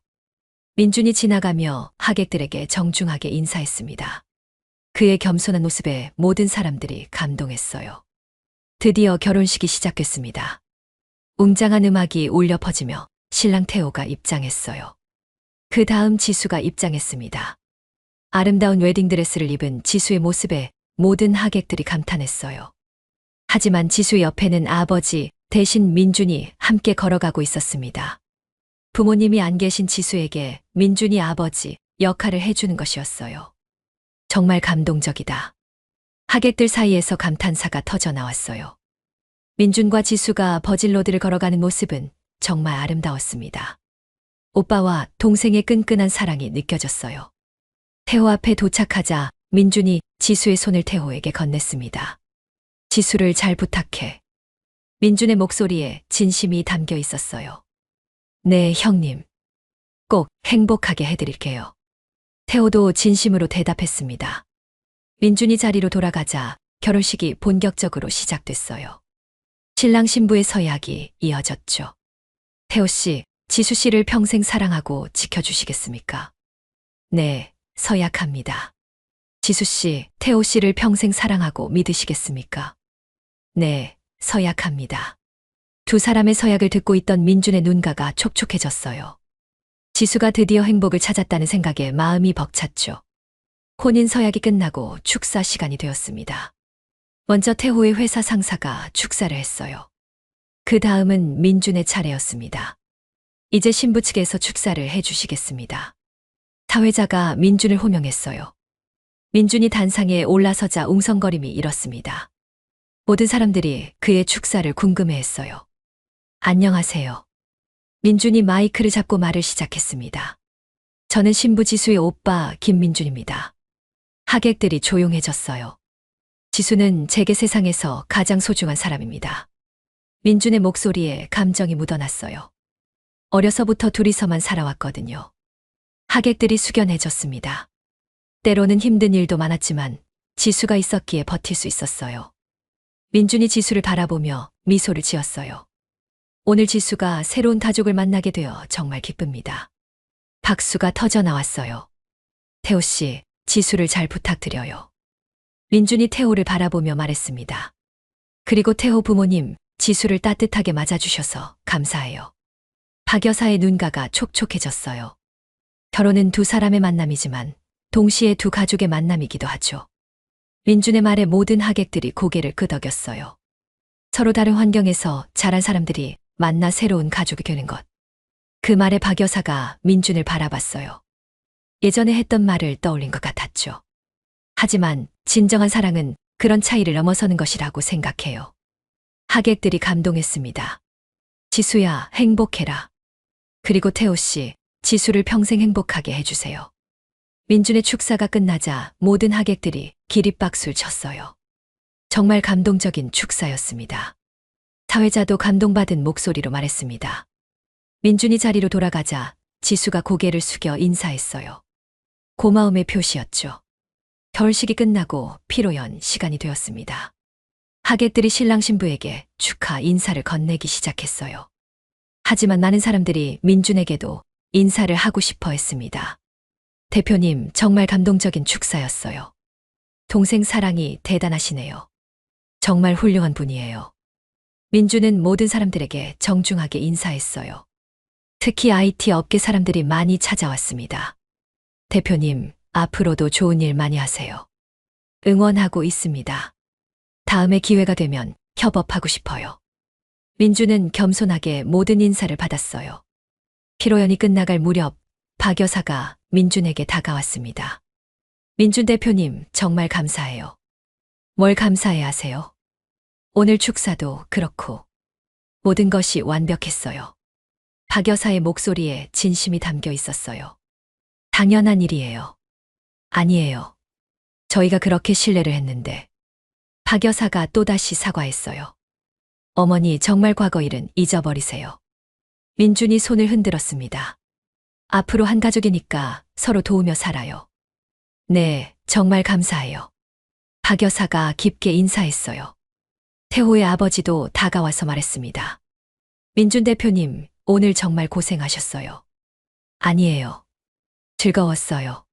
민준이 지나가며 하객들에게 정중하게 인사했습니다. 그의 겸손한 모습에 모든 사람들이 감동했어요. 드디어 결혼식이 시작됐습니다. 웅장한 음악이 울려 퍼지며 신랑 태호가 입장했어요. 그 다음 지수가 입장했습니다. 아름다운 웨딩드레스를 입은 지수의 모습에 모든 하객들이 감탄했어요. 하지만 지수 옆에는 아버지 대신 민준이 함께 걸어가고 있었습니다. 부모님이 안 계신 지수에게 민준이 아버지 역할을 해주는 것이었어요. 정말 감동적이다. 하객들 사이에서 감탄사가 터져 나왔어요. 민준과 지수가 버질로드를 걸어가는 모습은 정말 아름다웠습니다. 오빠와 동생의 끈끈한 사랑이 느껴졌어요. 태호 앞에 도착하자 민준이 지수의 손을 태호에게 건넸습니다. 지수를 잘 부탁해. 민준의 목소리에 진심이 담겨 있었어요. 네, 형님. 꼭 행복하게 해드릴게요. 태호도 진심으로 대답했습니다. 민준이 자리로 돌아가자 결혼식이 본격적으로 시작됐어요. 신랑 신부의 서약이 이어졌죠. 태호 씨, 지수 씨를 평생 사랑하고 지켜주시겠습니까? 네, 서약합니다. 지수 씨, 태호 씨를 평생 사랑하고 믿으시겠습니까? 네, 서약합니다. 두 사람의 서약을 듣고 있던 민준의 눈가가 촉촉해졌어요. 지수가 드디어 행복을 찾았다는 생각에 마음이 벅찼죠. 혼인 서약이 끝나고 축사 시간이 되었습니다. 먼저 태호의 회사 상사가 축사를 했어요. 그 다음은 민준의 차례였습니다. 이제 신부 측에서 축사를 해주시겠습니다. 사회자가 민준을 호명했어요. 민준이 단상에 올라서자 웅성거림이 일었습니다. 모든 사람들이 그의 축사를 궁금해했어요. 안녕하세요. 민준이 마이크를 잡고 말을 시작했습니다. 저는 신부 지수의 오빠 김민준입니다. 하객들이 조용해졌어요. 지수는 제게 세상에서 가장 소중한 사람입니다. 민준의 목소리에 감정이 묻어났어요. 어려서부터 둘이서만 살아왔거든요. 하객들이 숙연해졌습니다. 때로는 힘든 일도 많았지만 지수가 있었기에 버틸 수 있었어요. 민준이 지수를 바라보며 미소를 지었어요. 오늘 지수가 새로운 가족을 만나게 되어 정말 기쁩니다. 박수가 터져 나왔어요. 태호 씨, 지수를 잘 부탁드려요. 민준이 태호를 바라보며 말했습니다. 그리고 태호 부모님, 지수를 따뜻하게 맞아주셔서 감사해요. 박 여사의 눈가가 촉촉해졌어요. 결혼은 두 사람의 만남이지만 동시에 두 가족의 만남이기도 하죠. 민준의 말에 모든 하객들이 고개를 끄덕였어요. 서로 다른 환경에서 자란 사람들이 만나 새로운 가족이 되는 것. 그 말에 박 여사가 민준을 바라봤어요. 예전에 했던 말을 떠올린 것 같았죠. 하지만 진정한 사랑은 그런 차이를 넘어서는 것이라고 생각해요. 하객들이 감동했습니다. 지수야, 행복해라. 그리고 태호 씨, 지수를 평생 행복하게 해주세요. 민준의 축사가 끝나자 모든 하객들이 기립박수를 쳤어요. 정말 감동적인 축사였습니다. 사회자도 감동받은 목소리로 말했습니다. 민준이 자리로 돌아가자 지수가 고개를 숙여 인사했어요. 고마움의 표시였죠. 결혼식이 끝나고 피로연 시간이 되었습니다. 하객들이 신랑 신부에게 축하 인사를 건네기 시작했어요. 하지만 많은 사람들이 민준에게도 인사를 하고 싶어 했습니다. 대표님, 정말 감동적인 축사였어요. 동생 사랑이 대단하시네요. 정말 훌륭한 분이에요. 민준은 모든 사람들에게 정중하게 인사했어요. 특히 IT 업계 사람들이 많이 찾아왔습니다. 대표님, 앞으로도 좋은 일 많이 하세요. 응원하고 있습니다. 다음에 기회가 되면 협업하고 싶어요. 민준은 겸손하게 모든 인사를 받았어요. 피로연이 끝나갈 무렵 박 여사가 민준에게 다가왔습니다. 민준 대표님, 정말 감사해요. 뭘 감사해 하세요? 오늘 축사도 그렇고 모든 것이 완벽했어요. 박 여사의 목소리에 진심이 담겨 있었어요. 당연한 일이에요. 아니에요. 저희가 그렇게 신뢰를 했는데. 박 여사가 또다시 사과했어요. 어머니, 정말 과거 일은 잊어버리세요. 민준이 손을 흔들었습니다. 앞으로 한 가족이니까 서로 도우며 살아요. 네, 정말 감사해요. 박 여사가 깊게 인사했어요. 태호의 아버지도 다가와서 말했습니다. 민준 대표님, 오늘 정말 고생하셨어요. 아니에요. 즐거웠어요.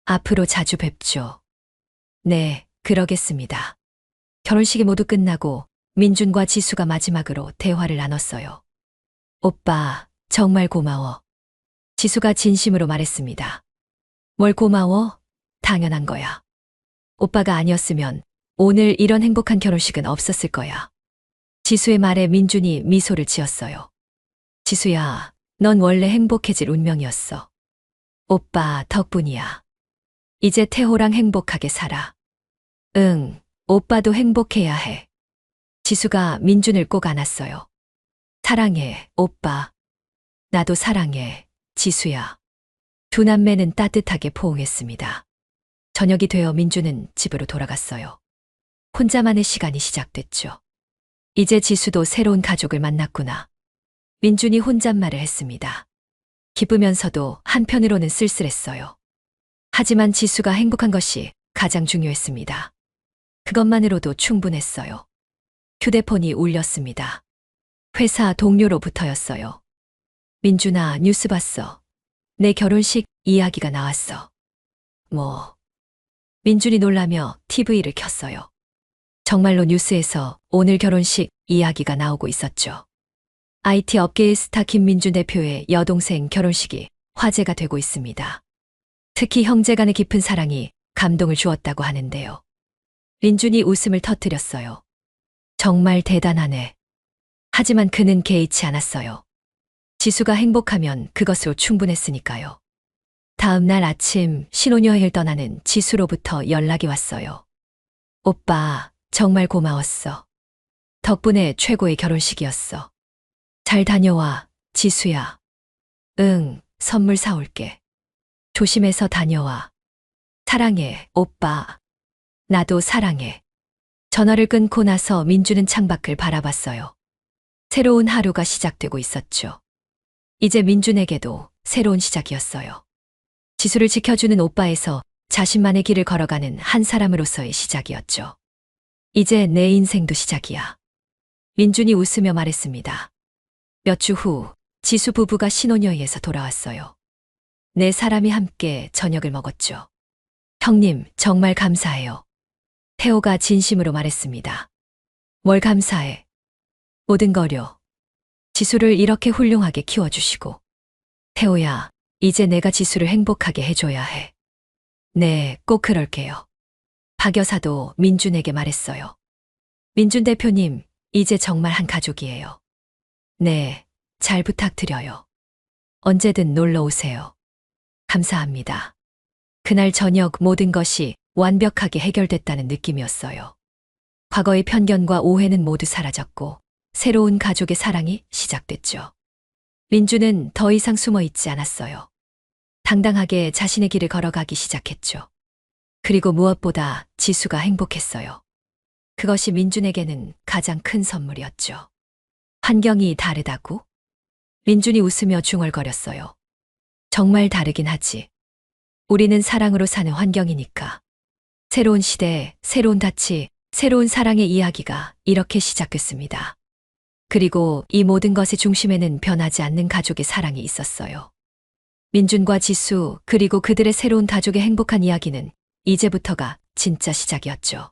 앞으로 자주 뵙죠. 네, 그러겠습니다. 결혼식이 모두 끝나고 민준과 지수가 마지막으로 대화를 나눴어요. 오빠, 정말 고마워. 지수가 진심으로 말했습니다. 뭘 고마워? 당연한 거야. 오빠가 아니었으면 오늘 이런 행복한 결혼식은 없었을 거야. 지수의 말에 민준이 미소를 지었어요. 지수야, 넌 원래 행복해질 운명이었어. 오빠 덕분이야. 이제 태호랑 행복하게 살아. 응, 오빠도 행복해야 해. 지수가 민준을 꼭 안았어요. 사랑해, 오빠. 나도 사랑해, 지수야. 두 남매는 따뜻하게 포옹했습니다. 저녁이 되어 민준은 집으로 돌아갔어요. 혼자만의 시간이 시작됐죠. 이제 지수도 새로운 가족을 만났구나. 민준이 혼잣말을 했습니다. 기쁘면서도 한편으로는 쓸쓸했어요. 하지만 지수가 행복한 것이 가장 중요했습니다. 그것만으로도 충분했어요. 휴대폰이 울렸습니다. 회사 동료로부터였어요. 민준아, 뉴스 봤어. 내 결혼식 이야기가 나왔어. 뭐? 민준이 놀라며 TV를 켰어요. 정말로 뉴스에서 오늘 결혼식 이야기가 나오고 있었죠. IT 업계의 스타 김민준 대표의 여동생 결혼식이 화제가 되고 있습니다. 특히 형제 간의 깊은 사랑이 감동을 주었다고 하는데요. 민준이 웃음을 터뜨렸어요. 정말 대단하네. 하지만 그는 개의치 않았어요. 지수가 행복하면 그것으로 충분했으니까요. 다음 날 아침 신혼여행을 떠나는 지수로부터 연락이 왔어요. 오빠, 정말 고마웠어. 덕분에 최고의 결혼식이었어. 잘 다녀와, 지수야. 응, 선물 사올게. 조심해서 다녀와. 사랑해, 오빠. 나도 사랑해. 전화를 끊고 나서 민준은 창밖을 바라봤어요. 새로운 하루가 시작되고 있었죠. 이제 민준에게도 새로운 시작이었어요. 지수를 지켜주는 오빠에서 자신만의 길을 걸어가는 한 사람으로서의 시작이었죠. 이제 내 인생도 시작이야. 민준이 웃으며 말했습니다. 몇 주 후 지수 부부가 신혼여행에서 돌아왔어요. 네 사람이 함께 저녁을 먹었죠. 형님, 정말 감사해요. 태호가 진심으로 말했습니다. 뭘 감사해? 모든 거려. 지수를 이렇게 훌륭하게 키워주시고. 태호야, 이제 내가 지수를 행복하게 해줘야 해. 네, 꼭 그럴게요. 박 여사도 민준에게 말했어요. 민준 대표님, 이제 정말 한 가족이에요. 네, 잘 부탁드려요. 언제든 놀러 오세요. 감사합니다. 그날 저녁 모든 것이 완벽하게 해결됐다는 느낌이었어요. 과거의 편견과 오해는 모두 사라졌고 새로운 가족의 사랑이 시작됐죠. 민주는 더 이상 숨어 있지 않았어요. 당당하게 자신의 길을 걸어가기 시작했죠. 그리고 무엇보다 지수가 행복했어요. 그것이 민준에게는 가장 큰 선물이었죠. 환경이 다르다고? 민준이 웃으며 중얼거렸어요. 정말 다르긴 하지. 우리는 사랑으로 사는 환경이니까. 새로운 시대, 새로운 가치, 새로운 사랑의 이야기가 이렇게 시작됐습니다. 그리고 이 모든 것의 중심에는 변하지 않는 가족의 사랑이 있었어요. 민준과 지수, 그리고 그들의 새로운 가족의 행복한 이야기는 이제부터가 진짜 시작이었죠.